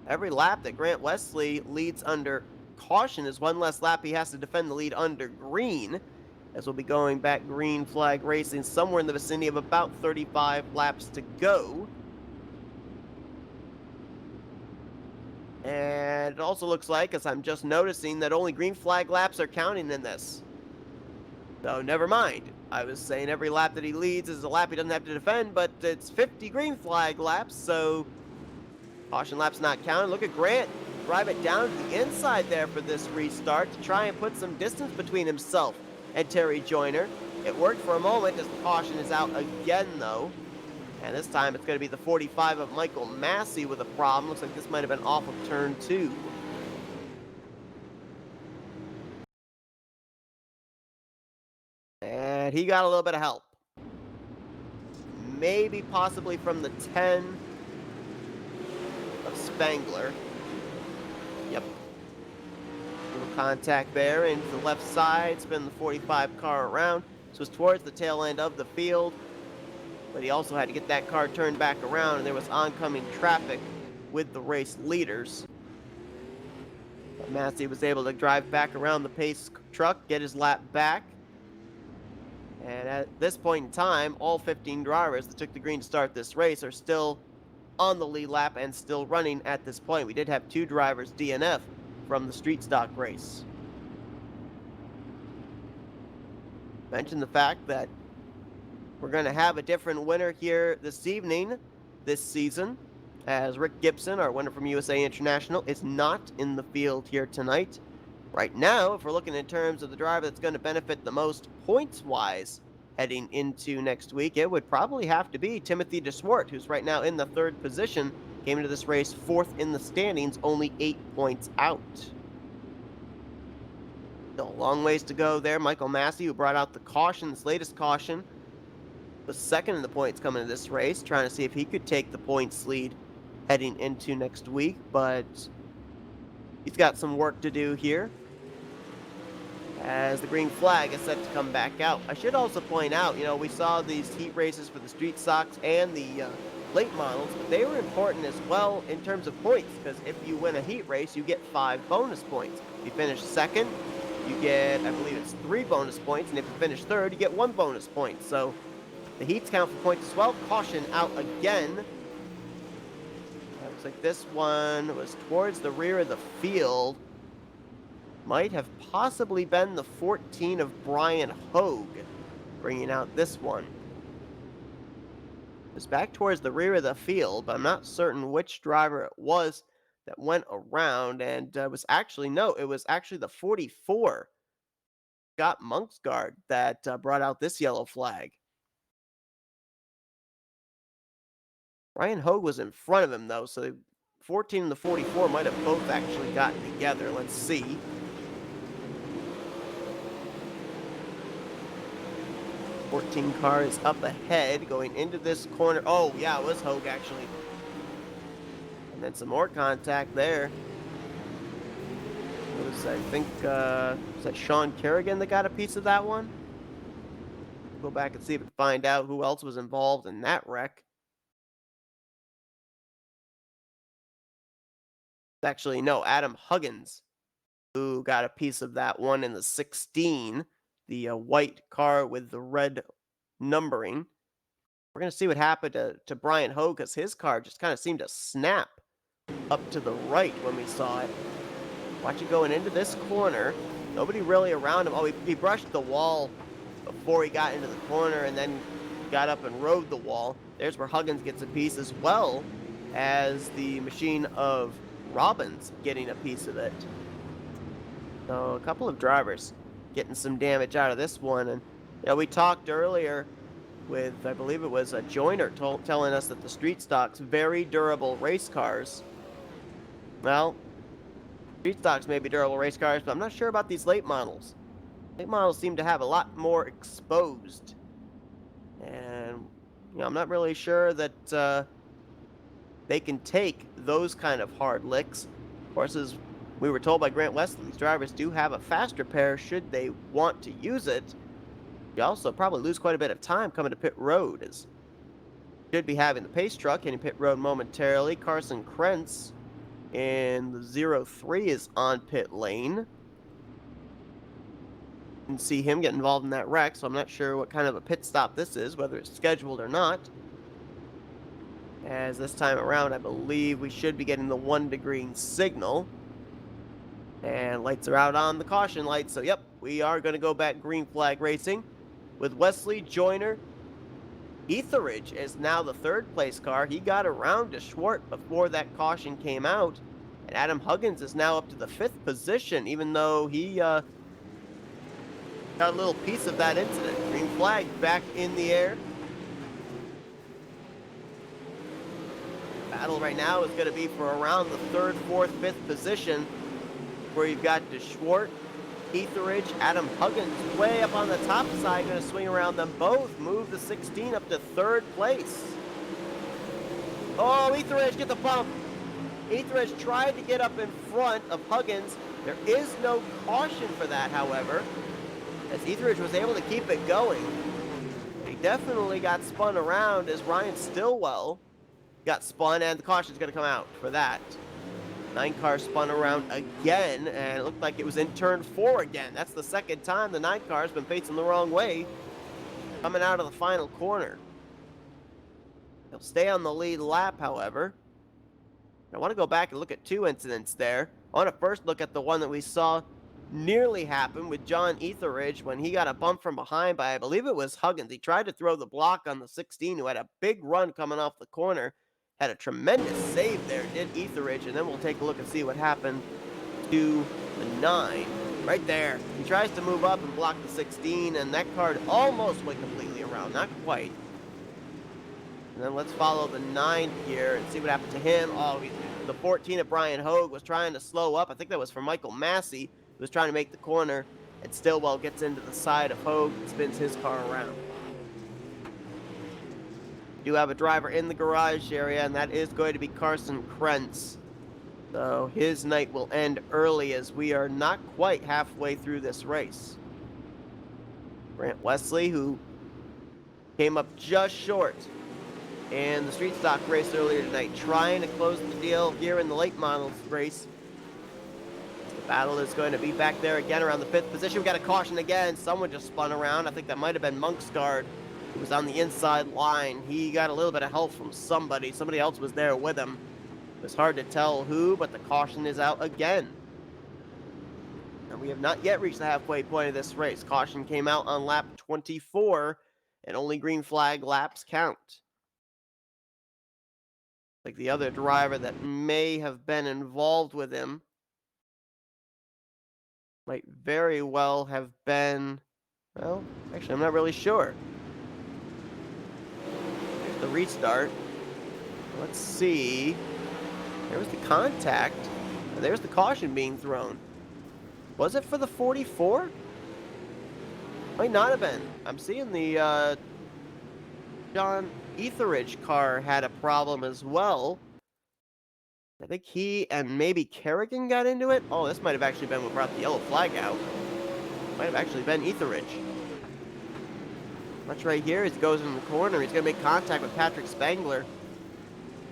Every lap that Grant Wesley leads under caution is one less lap he has to defend the lead under green, as we'll be going back green flag racing somewhere in the vicinity of about 35 laps to go. And it also looks like, as I'm just noticing, that only green flag laps are counting in this. So never mind. I was saying every lap that he leads is a lap he doesn't have to defend, but it's 50 green flag laps, so caution laps not counted. Look at Grant drive it down to the inside there for this restart to try and put some distance between himself and Terry Joyner. It worked for a moment as the caution is out again, though. And this time it's going to be the 45 of Michael Massey with a problem. Looks like this might have been off of turn 2. And he got a little bit of help. maybe possibly from the 10 of Spangler. Yep. Little contact there into the left side, spin the 45 car around. This was towards the tail end of the field, but he also had to get that car turned back around, and there was oncoming traffic with the race leaders. But Massey was able to drive back around the pace truck, get his lap back. And at this point in time, all 15 drivers that took the green to start this race are still on the lead lap and still running at this point. We did have 2 drivers DNF from the street stock race. Mention the fact that we're going to have a different winner here this evening, this season, as Rick Gibson, our winner from USA International, is not in the field here tonight. Right now, if we're looking in terms of the driver that's going to benefit the most points-wise heading into next week, it would probably have to be Timothy DeSwart, who's right now in the 3rd position, came into this race 4th in the standings, only 8 points out. Still a long ways to go there. Michael Massey, who brought out the caution, this latest caution, was 2nd in the points coming into this race, trying to see if he could take the points lead heading into next week, but he's got some work to do here as the green flag is set to come back out. I should also point out, we saw these heat races for the street stocks and the late models, but they were important as well in terms of points, because if you win a heat race, you get 5 bonus points. If you finish 2nd, you get, I believe it's 3 bonus points, and if you finish 3rd, you get 1 bonus point. So the heats count for points as well. Caution out again. Looks like this one was towards the rear of the field. Might have possibly been the 14 of Brian Hogue, bringing out this one. It was back towards the rear of the field, but I'm not certain which driver it was that went around, and it was actually the 44, Scott Monksgaard, that brought out this yellow flag. Brian Hogue was in front of him, though, so the 14 and the 44 might have both actually gotten together. Let's see. The 14 car is up ahead, going into this corner. Oh, yeah, it was Hogue, actually. And then some more contact there. It was, I think, was that Sean Kerrigan that got a piece of that one? Go back and see if we can find out who else was involved in that wreck. Actually, no, Adam Huggins, who got a piece of that one in the 16, the white car with the red numbering. We're going to see what happened to Brian Hogue, because his car just kind of seemed to snap up to the right when we saw it. Watch it going into this corner. Nobody really around him. Oh, he brushed the wall before he got into the corner and then got up and rode the wall. There's where Huggins gets a piece, as well as the machine of Robbins getting a piece of it. So a couple of drivers getting some damage out of this one. And we talked earlier with, I believe it was a Joyner telling us that the street stocks, very durable race cars. Well, street stocks may be durable race cars, but I'm not sure about these late models. Late models seem to have a lot more exposed. And I'm not really sure that they can take those kind of hard licks. Of course, as we were told by Grant Wesley, these drivers do have a fast repair should they want to use it. You also probably lose quite a bit of time coming to pit road, as should be having the pace truck hitting pit road momentarily. Carson Krentz in the 03 is on pit lane. You can see him get involved in that wreck, so I'm not sure what kind of a pit stop this is, whether it's scheduled or not. As this time around, I believe we should be getting the 1 green signal. And lights are out on the caution lights. So, yep, we are going to go back green flag racing with Wesley Joyner. Etheridge is now the 3rd place car. He got around to Schwartz before that caution came out. And Adam Huggins is now up to the 5th position, even though he got a little piece of that incident. Green flag back in the air. Battle right now is going to be for around the 3rd, 4th, 5th position, where you've got DeSchwart, Etheridge, Adam Huggins way up on the top side, going to swing around them both, move the 16 up to third place. Oh, Etheridge, get the bump. Etheridge tried to get up in front of Huggins. There is no caution for that, however, as Etheridge was able to keep it going. He definitely got spun around as Ryan Stillwell got spun, and the caution's going to come out for that. 9 car spun around again, and it looked like it was in turn 4 again. That's the second time the 9 car's been facing the wrong way, coming out of the final corner. He'll stay on the lead lap, however. I want to go back and look at 2 incidents there. I want to first look at the one that we saw nearly happen with John Etheridge when he got a bump from behind by, I believe it was Huggins. He tried to throw the block on the 16, who had a big run coming off the corner. Had a tremendous save there, did Etheridge, and then we'll take a look and see what happened to the 9. Right there. He tries to move up and block the 16, and that card almost went completely around. Not quite. And then let's follow the 9 here and see what happened to him. Oh, the 14 of Brian Hogue was trying to slow up. I think that was for Michael Massey, who was trying to make the corner, and Stillwell gets into the side of Hogue and spins his car around. We do have a driver in the garage area, and that is going to be Carson Krentz. So his night will end early as we are not quite halfway through this race. Grant Wesley, who came up just short in the street stock race earlier tonight, trying to close the deal here in the late models race. The battle is going to be back there again around the 5th position. We got a caution again. Someone just spun around. I think that might have been Monksguard, who was on the inside line. He got a little bit of help from somebody. Somebody else was there with him. It was hard to tell who, but the caution is out again. And we have not yet reached the halfway point of this race. Caution came out on lap 24, and only green flag laps count. Like the other driver that may have been involved with him might very well have been, well, actually I'm not really sure. There's the restart. Let's see. There was the contact. There's the caution being thrown. Was it for the 44? Might not have been. I'm seeing the John Etheridge car had a problem as well. I think he and maybe Kerrigan got into it. Oh, this might have actually been what brought the yellow flag out. Might have actually been Etheridge. Watch right here as he goes in the corner. He's going to make contact with Patrick Spangler.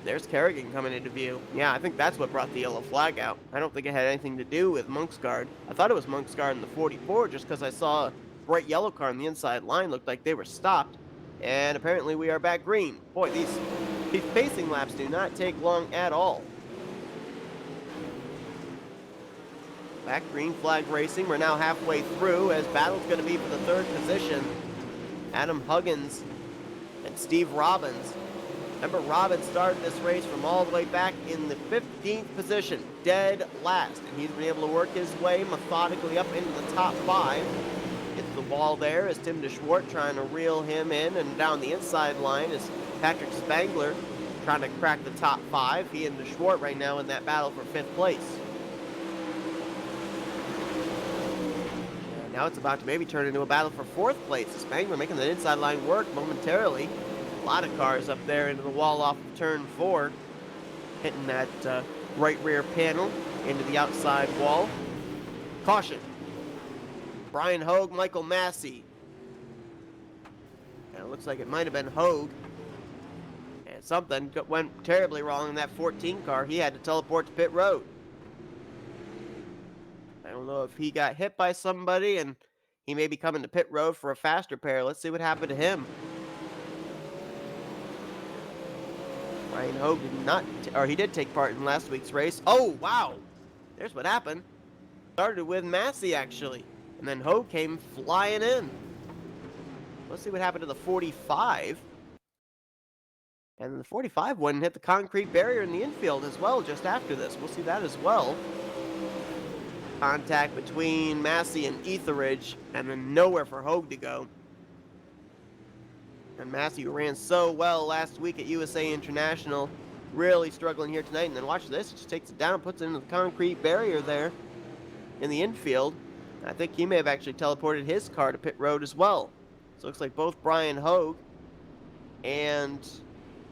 There's Kerrigan coming into view. Yeah, I think that's what brought the yellow flag out. I don't think it had anything to do with Monksguard. I thought it was Monksguard in the 44 just because I saw a bright yellow car on the inside line. Looked like they were stopped. And apparently we are back green. Boy, these pacing laps do not take long at all. Back green flag racing. We're now halfway through as battle's going to be for the 3rd position. Adam Huggins and Steve Robbins. Remember, Robbins started this race from all the way back in the 15th position, dead last. And he's been able to work his way methodically up into the top 5. Hits the wall there as Tim DeSchwart trying to reel him in, and down the inside line is Patrick Spangler trying to crack the top 5. He and DeSchwart right now in that battle for 5th place. And now it's about to maybe turn into a battle for 4th place. Spangler making the inside line work momentarily. A lot of cars up there into the wall off of turn 4, hitting that right rear panel into the outside wall. Caution. Brian Hogue, Michael Massey. And it looks like it might have been Hogue. And something went terribly wrong in that 14 car. He had to teleport to pit road. I don't know if he got hit by somebody and he may be coming to pit road for a faster pair. Let's see what happened to him. Brian Hogue did not, or he did take part in last week's race. Oh, wow. There's what happened. Started with Massey, actually. And then Hogue came flying in. Let's see what happened to the 45. And the 45 went and hit the concrete barrier in the infield as well just after this. We'll see that as well. Contact between Massey and Etheridge, and then nowhere for Hogue to go. And Massey, who ran so well last week at USA International, really struggling here tonight. And then watch this, just takes it down, puts it into the concrete barrier there in the infield. I think he may have actually teleported his car to pit road as well. So it looks like both Brian Hogue and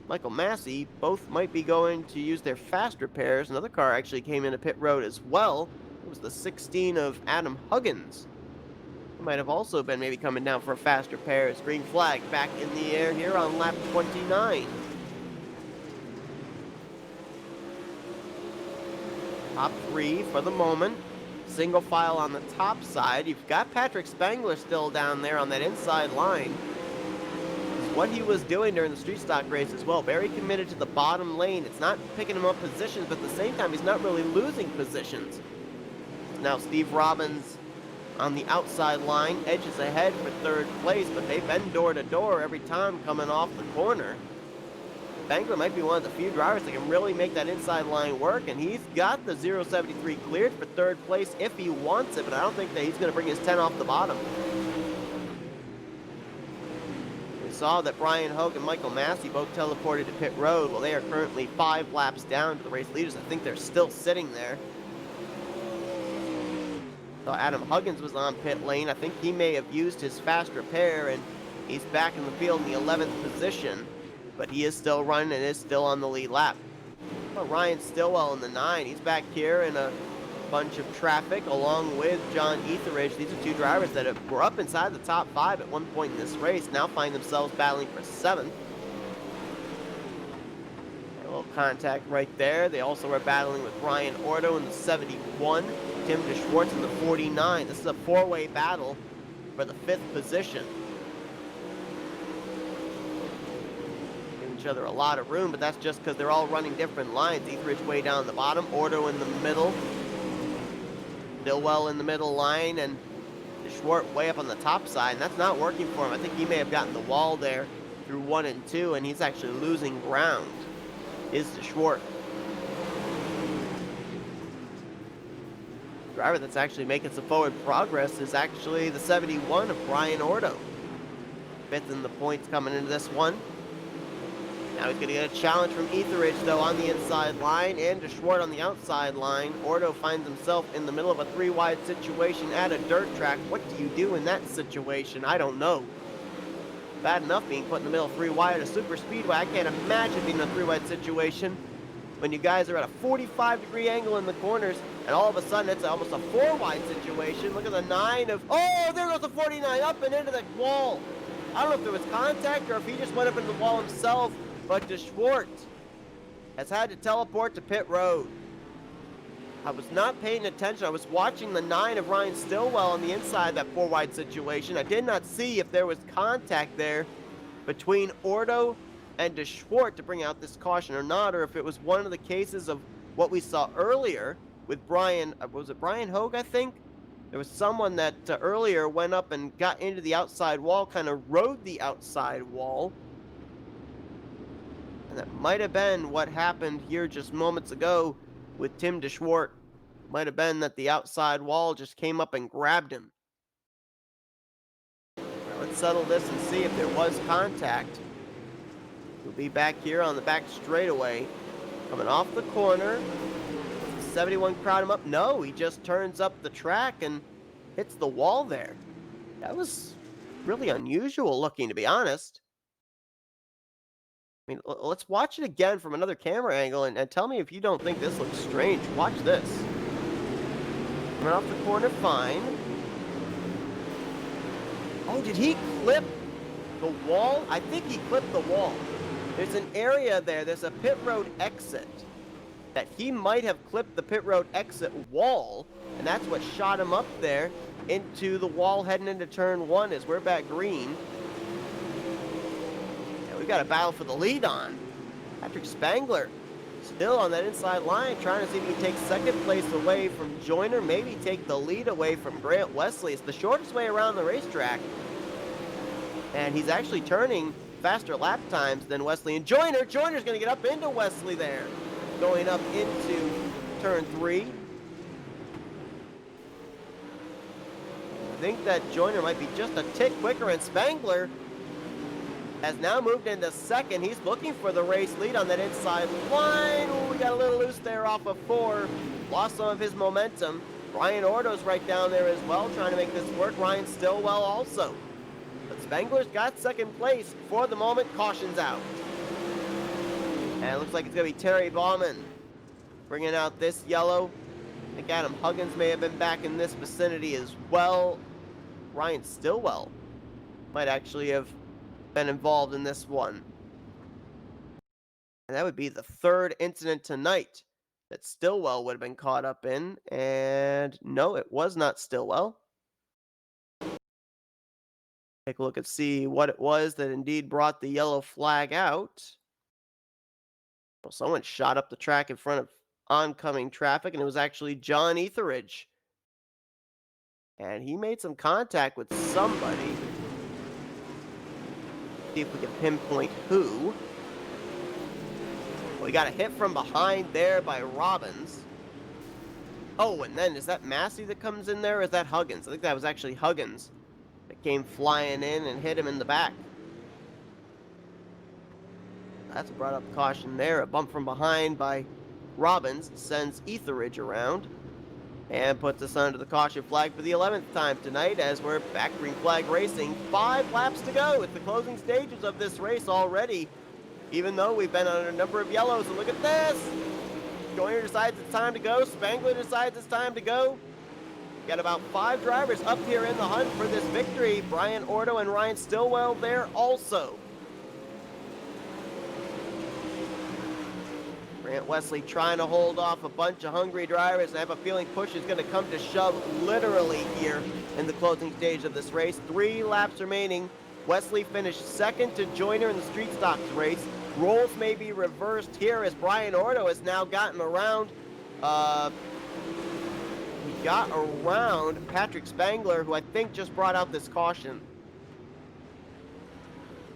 Michael Massey both might be going to use their fast repairs. Another car actually came into pit road as well. It was the 16 of Adam Huggins. He might have also been maybe coming down for a fast repairs. Green flag back in the air here on lap 29. Top 3 for the moment. Single file on the top side. You've got Patrick Spangler still down there on that inside line. It's what he was doing during the street stock race as well. Very committed to the bottom lane. It's not picking him up positions, but at the same time, he's not really losing positions. Now Steve Robbins on the outside line, edges ahead for third place, but they've been door to door every time coming off the corner. Spangler might be one of the few drivers that can really make that inside line work, and he's got the 073 cleared for third place if he wants it, but I don't think that he's going to bring his 10 off the bottom. We saw that Brian Hogue and Michael Massey both teleported to pit road. Well, they are currently 5 laps down to the race leaders. I think they're still sitting there. So Adam Huggins was on pit lane. I think he may have used his fast repair, and he's back in the field in the 11th position. But he is still running and is still on the lead lap. Well, Ryan Stillwell in the 9. He's back here in a bunch of traffic along with John Etheridge. These are two drivers that were up inside the top 5 at one point in this race, now find themselves battling for 7th. A little contact right there. They also were battling with Brian Ordo in the 71, Tim DeSchwartz in the 49. This is a 4-way battle for the 5th position. Each other a lot of room, but that's just because they're all running different lines. Etheridge way down the bottom, Ordo in the middle, Stillwell in the middle line, and DeSchwartz way up on the top side, and that's not working for him. I think he may have gotten the wall there through 1 and 2, and he's actually losing ground, is DeSchwartz. Driver that's actually making some forward progress is actually the 71 of Brian Ordo. 5th in the points coming into this one. Now he's going to get a challenge from Etheridge, though, on the inside line, and DeSchwartz on the outside line. Ordo finds himself in the middle of a 3-wide situation at a dirt track. What do you do in that situation? I don't know. Bad enough being put in the middle of 3-wide at a super speedway. I can't imagine being in a 3-wide situation when you guys are at a 45-degree angle in the corners, and all of a sudden it's almost a 4-wide situation. Look at the 9 of... Oh, there goes the 49, up and into the wall. I don't know if there was contact or if he just went up into the wall himself. But DeSchwartz has had to teleport to pit road. I was not paying attention. I was watching the 9 of Ryan Stillwell on the inside of that 4-wide situation. I did not see if there was contact there between Ordo and DeSchwartz to bring out this caution or not, or if it was one of the cases of what we saw earlier with Brian, was it Brian Hogue, I think? There was someone that earlier went up and got into the outside wall, kind of rode the outside wall. And that might have been what happened here just moments ago with Tim DeSchwartz. Might have been that the outside wall just came up and grabbed him. Now let's settle this and see if there was contact. We'll be back here on the back straightaway. Coming off the corner. 71 crowd him up. No, he just turns up the track and hits the wall there. That was really unusual looking, to be honest. I mean, let's watch it again from another camera angle and tell me if you don't think this looks strange. Watch this. Coming off the corner, fine. Oh, did he clip the wall? I think he clipped the wall. There's an area there. There's a pit road exit that he might have clipped the pit road exit wall, and that's what shot him up there into the wall heading into turn 1 as we're back green. We've got a battle for the lead on. Patrick Spangler still on that inside line, trying to see if he can take 2nd place away from Joyner, maybe take the lead away from Grant Wesley. It's the shortest way around the racetrack. And he's actually turning faster lap times than Wesley. And Joyner's going to get up into Wesley there, going up into turn 3. I think that Joyner might be just a tick quicker, and Spangler has now moved into 2nd. He's looking for the race lead on that inside line. Ooh, we got a little loose there off of 4. Lost some of his momentum. Brian Ordo's right down there as well, trying to make this work. Ryan Stillwell also. But Spangler's got second place for the moment. Caution's out. And it looks like it's going to be Terry Bauman bringing out this yellow. I think Adam Huggins may have been back in this vicinity as well. Ryan Stillwell might actually have been involved in this one. And that would be the third incident tonight that Stillwell would have been caught up in. And no, it was not Stillwell. Take a look and see what it was that indeed brought the yellow flag out. Well, someone shot up the track in front of oncoming traffic, and it was actually John Etheridge. And he made some contact with somebody. See if we can pinpoint who. Well, we got a hit from behind there by Robbins. Oh, and then is that Massey that comes in there, or is that Huggins? I think that was actually Huggins that came flying in and hit him in the back. That's what brought up caution there. A bump from behind by Robbins sends Etheridge around and puts us under the caution flag for the 11th time tonight as we're back green flag racing. 5 laps to go at the closing stages of this race already, even though we've been on a number of yellows. And look at this! Joyner decides it's time to go. Spangler decides it's time to go. Got about 5 drivers up here in the hunt for this victory. Brian Ordo and Ryan Stillwell there also. Grant Wesley trying to hold off a bunch of hungry drivers. I have a feeling push is going to come to shove literally here in the closing stage of this race. 3 laps remaining. Wesley finished second to Joyner in the street stocks race. Roles may be reversed here as Brian Ordo has now gotten around. He got around Patrick Spangler, who I think just brought out this caution.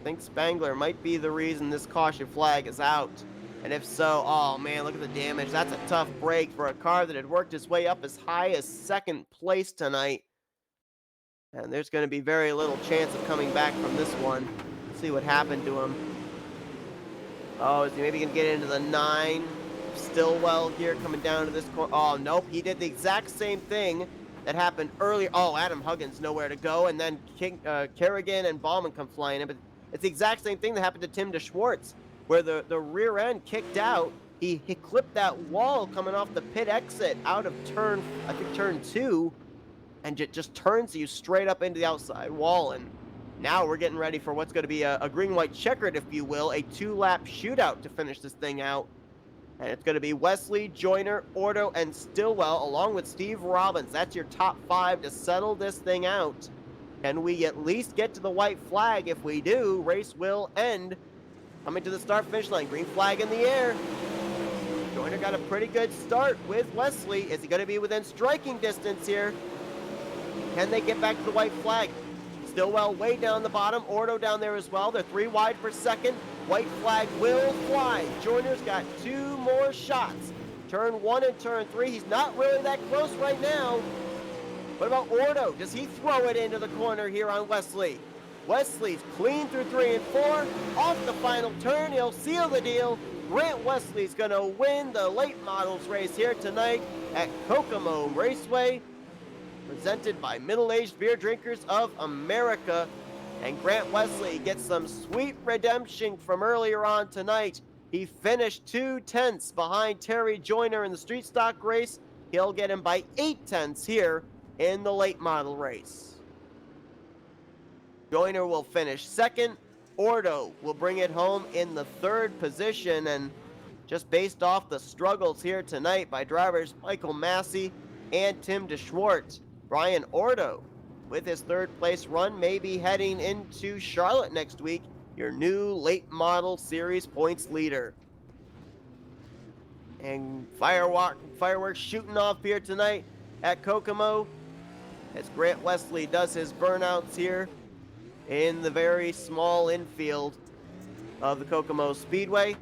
I think Spangler might be the reason this caution flag is out. And if so, oh man, look at the damage. That's a tough break for a car that had worked its way up as high as second place tonight. And there's going to be very little chance of coming back from this one. Let's see what happened to him. Oh, is he maybe going to get into the 9? Stillwell here coming down to this corner. Oh, nope. He did the exact same thing that happened earlier. Oh, Adam Huggins nowhere to go. And then Kerrigan and Bauman come flying in. But it's the exact same thing that happened to Tim DeSchwartz, where the rear end kicked out. He clipped that wall coming off the pit exit out of turn, I think turn 2, and it just turns you straight up into the outside wall. And now we're getting ready for what's going to be a green-white checkered, if you will, a 2-lap shootout to finish this thing out. And it's going to be Wesley, Joyner, Ordo, and Stillwell, along with Steve Robbins. That's your top 5 to settle this thing out. Can we at least get to the white flag? If we do, race will end. Coming to the start-finish line, green flag in the air. Joyner got a pretty good start with Wesley. Is he going to be within striking distance here? Can they get back to the white flag? Stillwell way down the bottom, Ordo down there as well. They're 3 wide for second. White flag will fly. Joyner's got 2 more shots. Turn 1 and turn 3. He's not really that close right now. What about Ordo? Does he throw it into the corner here on Wesley? Wesley's clean through 3 and 4. Off the final turn, he'll seal the deal. Grant Wesley's going to win the late models race here tonight at Kokomo Raceway, presented by Middle-Aged Beer Drinkers of America. And Grant Wesley gets some sweet redemption from earlier on tonight. He finished 2/10 behind Terry Joyner in the street stock race. He'll get him by 8/10 here in the late model race. Joyner will finish second. Ordo will bring it home in the 3rd position. And just based off the struggles here tonight by drivers Michael Massey and Tim DeSchwartz, Brian Ordo, with his 3rd place run, may be heading into Charlotte next week, your new late model series points leader. And fireworks shooting off here tonight at Kokomo as Grant Wesley does his burnouts here in the very small infield of the Kokomo Speedway.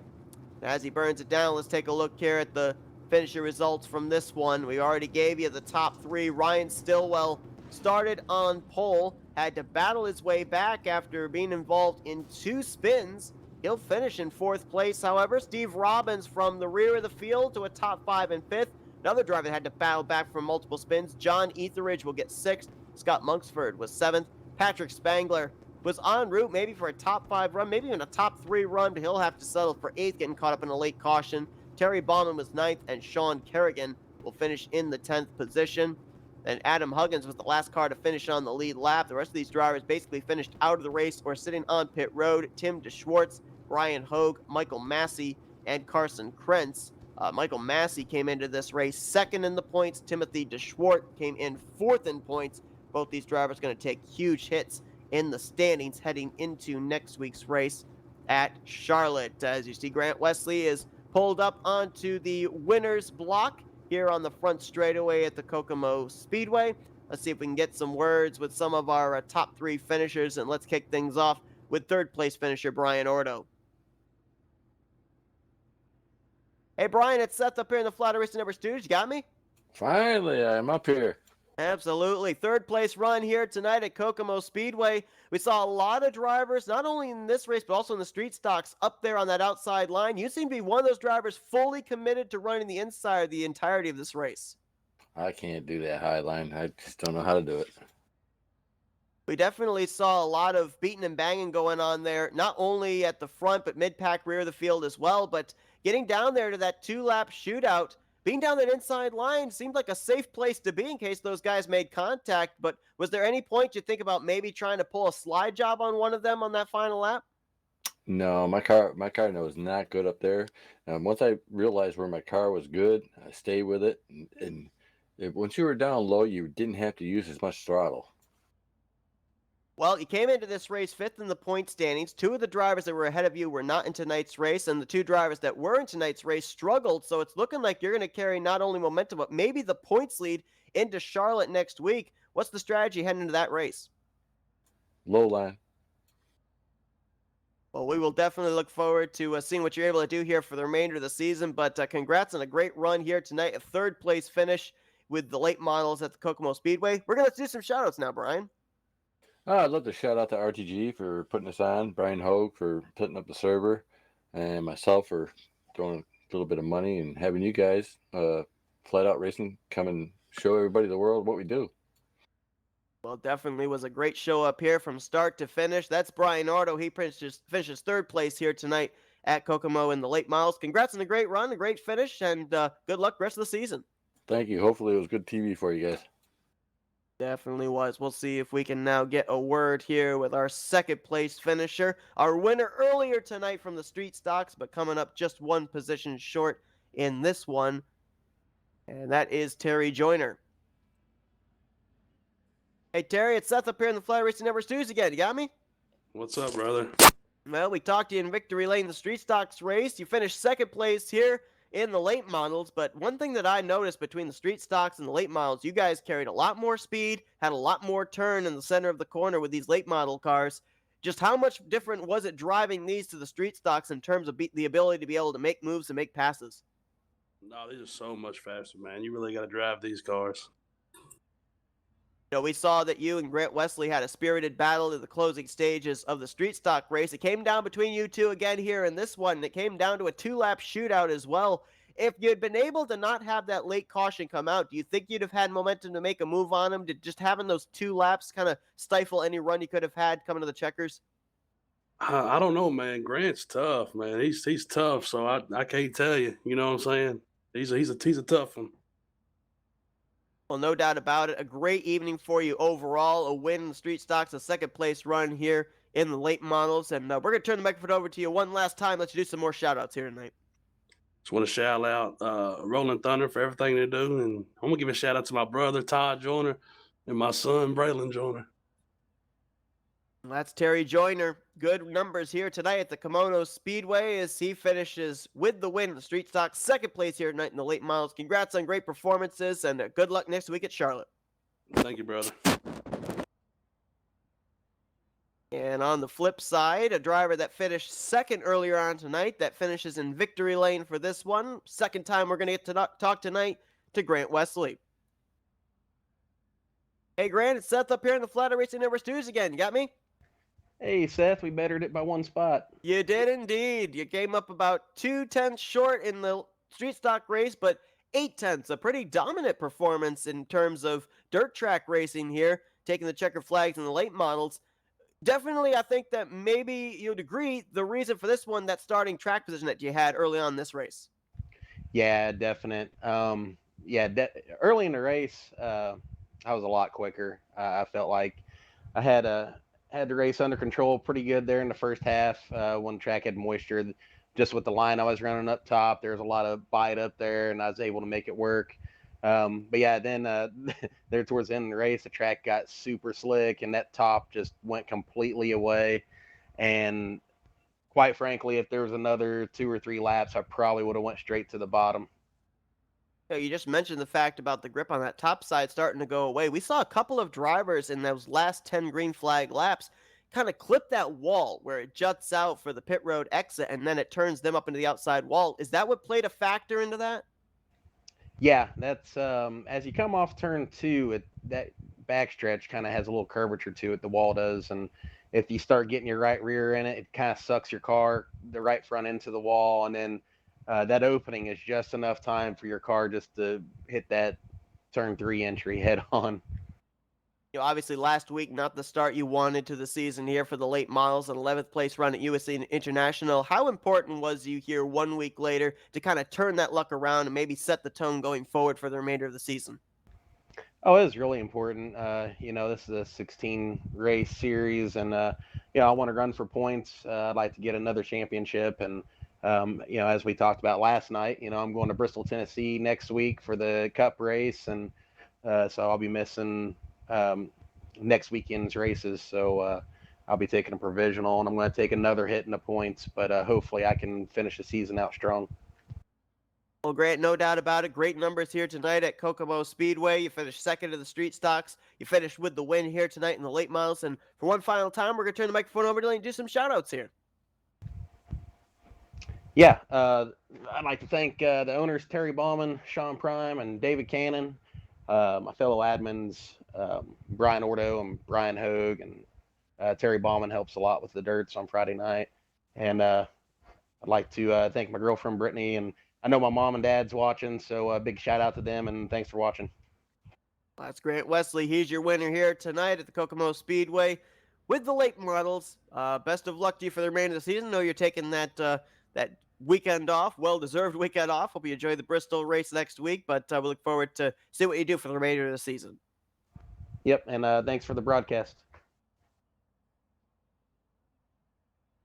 As he burns it down, let's take a look here at the finisher results from this one. We already gave you the top 3. Ryan Stillwell started on pole, had to battle his way back after being involved in 2 spins. He'll finish in 4th place. However, Steve Robbins from the rear of the field to a top 5 and 5th. Another driver that had to battle back from multiple spins, John Etheridge, will get 6th. Scott Monksford was 7th. Patrick Spangler was en route maybe for a top 5 run, maybe even a top 3 run, but he'll have to settle for 8th, getting caught up in a late caution. Terry Bauman was 9th, and Sean Kerrigan will finish in the 10th position. And Adam Huggins was the last car to finish on the lead lap. The rest of these drivers basically finished out of the race or sitting on pit road. Tim DeSchwartz, Brian Hogue, Michael Massey, and Carson Krentz. Michael Massey came into this race 2nd in the points. Timothy DeSchwartz came in 4th in points. Both these drivers going to take huge hits in the standings heading into next week's race at Charlotte. As you see, Grant Wesley is pulled up onto the winner's block here on the front straightaway at the Kokomo Speedway. Let's see if we can get some words with some of our top 3 finishers, and let's kick things off with 3rd place finisher Brian Ordo. Hey Brian, it's Seth up here in the Flatout Racing Network studios. You got me? Finally, I'm up here. Absolutely. 3rd place run here tonight at Kokomo Speedway. We saw a lot of drivers, not only in this race, but also in the street stocks up there on that outside line. You seem to be one of those drivers fully committed to running the inside the entirety of this race. I can't do that high line. I just don't know how to do it. We definitely saw a lot of beating and banging going on there, not only at the front, but mid-pack rear of the field as well. But getting down there to that 2-lap shootout, being down that inside line seemed like a safe place to be in case those guys made contact. But was there any point you think about maybe trying to pull a slide job on one of them on that final lap? No, my car was not good up there. Once I realized where my car was good, I stayed with it. And once you were down low, you didn't have to use as much throttle. Well, you came into this race 5th in the point standings. 2 of the drivers that were ahead of you were not in tonight's race, and the 2 drivers that were in tonight's race struggled, so it's looking like you're going to carry not only momentum, but maybe the points lead into Charlotte next week. What's the strategy heading into that race? Low line. Well, we will definitely look forward to seeing what you're able to do here for the remainder of the season, but congrats on a great run here tonight, a 3rd place finish with the late models at the Kokomo Speedway. We're going to do some shout-outs now, Brian. I'd love to shout out to RTG for putting us on, Brian Hogue for putting up the server, and myself for throwing a little bit of money and having you guys, Flatout Racing, come and show everybody the world what we do. Well, definitely was a great show up here from start to finish. That's Brian Ordo. He finishes 3rd place here tonight at Kokomo in the late miles. Congrats on a great run, a great finish, and good luck rest of the season. Thank you. Hopefully it was good TV for you guys. Definitely was. We'll see if we can now get a word here with our 2nd place finisher. Our winner earlier tonight from the street stocks, but coming up just 1 position short in this one. And that is Terry Joyner. Hey, Terry, it's Seth up here in the Flatout Racing Network studios again. You got me? What's up, brother? Well, we talked to you in Victory Lane, the street stocks race. You finished 2nd place here in the late models, but one thing that I noticed between the street stocks and the late models, you guys carried a lot more speed, had a lot more turn in the center of the corner with these late model cars. Just how much different was it driving these to the street stocks in terms of the ability to be able to make moves and make passes? No, these are so much faster, man. You really got to drive these cars. You know, we saw that you and Grant Wesley had a spirited battle in the closing stages of the street stock race. It came down between you two again here in this one. It came down to a 2-lap shootout as well. If you'd been able to not have that late caution come out, do you think you'd have had momentum to make a move on him? Did just having those 2 laps kind of stifle any run you could have had coming to the checkers? I don't know, man. Grant's tough, man. He's tough, so I can't tell you. You know what I'm saying? He's a tough one. Well, no doubt about it. A great evening for you overall. A win in the street stocks, a 2nd place run here in the late models. And we're going to turn the microphone over to you one last time. Let you do some more shout-outs here tonight. Just want to shout out Rolling Thunder for everything they do. And I'm going to give a shout-out to my brother, Todd Joyner, and my son, Braylon Joyner. That's Terry Joyner. Good numbers here tonight at the Kokomo Speedway as he finishes with the win in the street stock. 2nd place here tonight in the late models. Congrats on great performances and good luck next week at Charlotte. Thank you, brother. And on the flip side, a driver that finished 2nd earlier on tonight that finishes in victory lane for this one. 2nd time we're going to get to talk tonight to Grant Wesley. Hey, Grant, it's Seth up here in the Flatout Racing Network studios again. You got me? Hey, Seth, we bettered it by 1 spot. You did indeed. You came up about 2/10 short in the street stock race, but 8/10, a pretty dominant performance in terms of dirt track racing here, taking the checkered flags in the late models. Definitely, I think that maybe you'd agree the reason for this one, that starting track position that you had early on in this race. Yeah, definite. Yeah, early in the race, I was a lot quicker. I felt like I had the race under control pretty good there in the first half. When the track had moisture, just with the line I was running up top, there was a lot of bite up there, and I was able to make it work. But yeah, then there towards the end of the race, the track got super slick, and that top just went completely away. And quite frankly, if there was another 2 or 3 laps, I probably would have went straight to the bottom. You just mentioned the fact about the grip on that top side starting to go away. We saw a couple of drivers in those last 10 green flag laps kind of clip that wall where it juts out for the pit road exit and then it turns them up into the outside wall. Is that what played a factor into that? Yeah, that's as you come off turn two, that backstretch kind of has a little curvature to it. The wall does, and if you start getting your right rear in it, it kind of sucks your car, the right front into the wall, and then that opening is just enough time for your car just to hit that turn three entry head on. Obviously last week, not the start you wanted to the season here for the late models, an 11th place run at USA International. How important was you here 1 week later to kind of turn that luck around and maybe set the tone going forward for the remainder of the season? Oh, it was really important. This is a 16 race series, and I want to run for points. I'd like to get another championship, and as we talked about last night, I'm going to Bristol, Tennessee next week for the Cup race, and so I'll be missing next weekend's races. So I'll be taking a provisional, and I'm going to take another hit in the points, but hopefully I can finish the season out strong. Well, Grant, no doubt about it. Great numbers here tonight at Kokomo Speedway. You finished second in the street stocks. You finished with the win here tonight in the late models. And for one final time, we're going to turn the microphone over to you and do some shout-outs here. Yeah, I'd like to thank the owners, Terry Bauman, Sean Prime, and David Cannon, my fellow admins, Brian Ordo and Brian Hogue, and Terry Bauman helps a lot with the dirts on Friday night. And I'd like to thank my girlfriend, Brittany, and I know my mom and dad's watching, so a big shout out to them, and thanks for watching. That's Grant Wesley. He's your winner here tonight at the Kokomo Speedway with the late models. Best of luck to you for the remainder of the season. I know you're taking that weekend off, well-deserved weekend off. Hope you enjoy the Bristol race next week, but we look forward to see what you do for the remainder of the season. Yep, and thanks for the broadcast.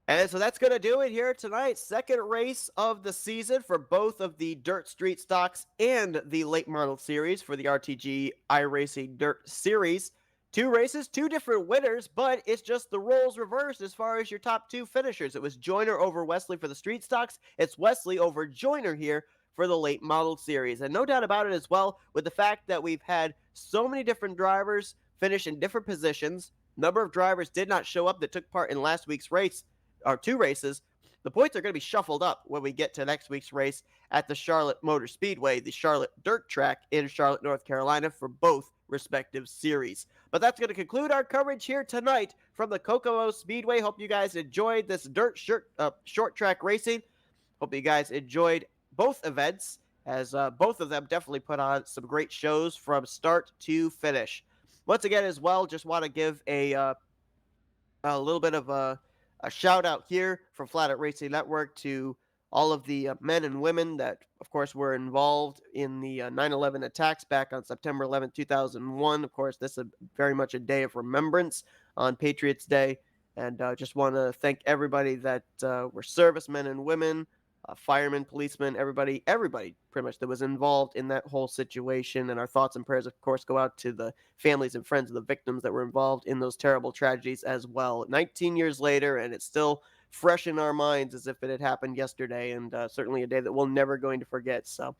And so that's going to do it here tonight. Second race of the season for both of the Dirt Street Stocks and the Late Model Series for the RTG iRacing Dirt Series. 2 races, 2 different winners, but it's just the roles reversed as far as your top 2 finishers. It was Joyner over Wesley for the Street Stocks. It's Wesley over Joyner here for the Late Model Series. And no doubt about it as well, with the fact that we've had so many different drivers finish in different positions. Number of drivers did not show up that took part in last week's race, or 2 races. The points are going to be shuffled up when we get to next week's race at the Charlotte Motor Speedway, the Charlotte Dirt Track in Charlotte, North Carolina, for both respective series. But that's going to conclude our coverage here tonight from the Kokomo Speedway. Hope you guys enjoyed this short track racing. Hope you guys enjoyed both events, as both of them definitely put on some great shows from start to finish. Once again, as well, just want to give a little bit of a shout out here from Flatout Racing Network to all of the men and women that, of course, were involved in the 9/11 attacks back on September 11th, 2001. Of course, this is very much a day of remembrance on Patriots Day. And just want to thank everybody that were servicemen and women, firemen, policemen, everybody pretty much that was involved in that whole situation. And our thoughts and prayers, of course, go out to the families and friends of the victims that were involved in those terrible tragedies as well. 19 years later, and it's still fresh in our minds as if it had happened yesterday, and certainly a day that we're never going to forget. So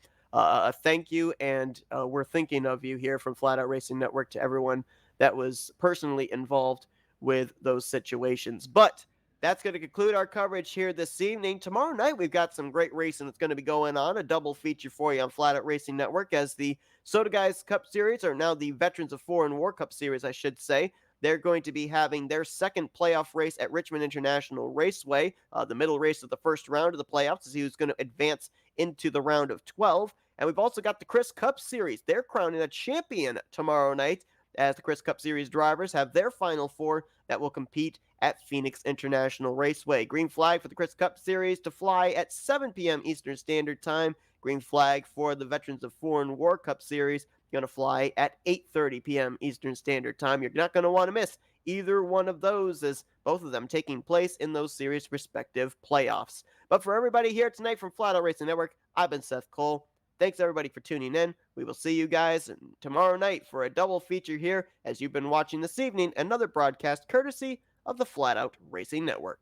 thank you, and we're thinking of you here from Flatout Racing Network to everyone that was personally involved with those situations. But that's going to conclude our coverage here this evening. Tomorrow night, we've got some great racing that's going to be going on, a double feature for you on Flatout Racing Network, as the Soda Guys Cup Series, or now the Veterans of Foreign War Cup Series, I should say. They're going to be having their second playoff race at Richmond International Raceway, the middle race of the first round of the playoffs, to see who's going to advance into the round of 12. And we've also got the Chris Cup Series. They're crowning a champion tomorrow night as the Chris Cup Series drivers have their Final Four that will compete at Phoenix International Raceway. Green flag for the Chris Cup Series to fly at 7 p.m. Eastern Standard Time. Green flag for the Veterans of Foreign War Cup Series going to fly at 8:30 p.m. Eastern Standard Time. You're not going to want to miss either one of those, as both of them taking place in those series' respective playoffs. But for everybody here tonight from Flatout Racing Network, I've been Seth Cole. Thanks everybody for tuning in. We will see you guys tomorrow night for a double feature here, as you've been watching this evening another broadcast courtesy of the Flatout Racing Network.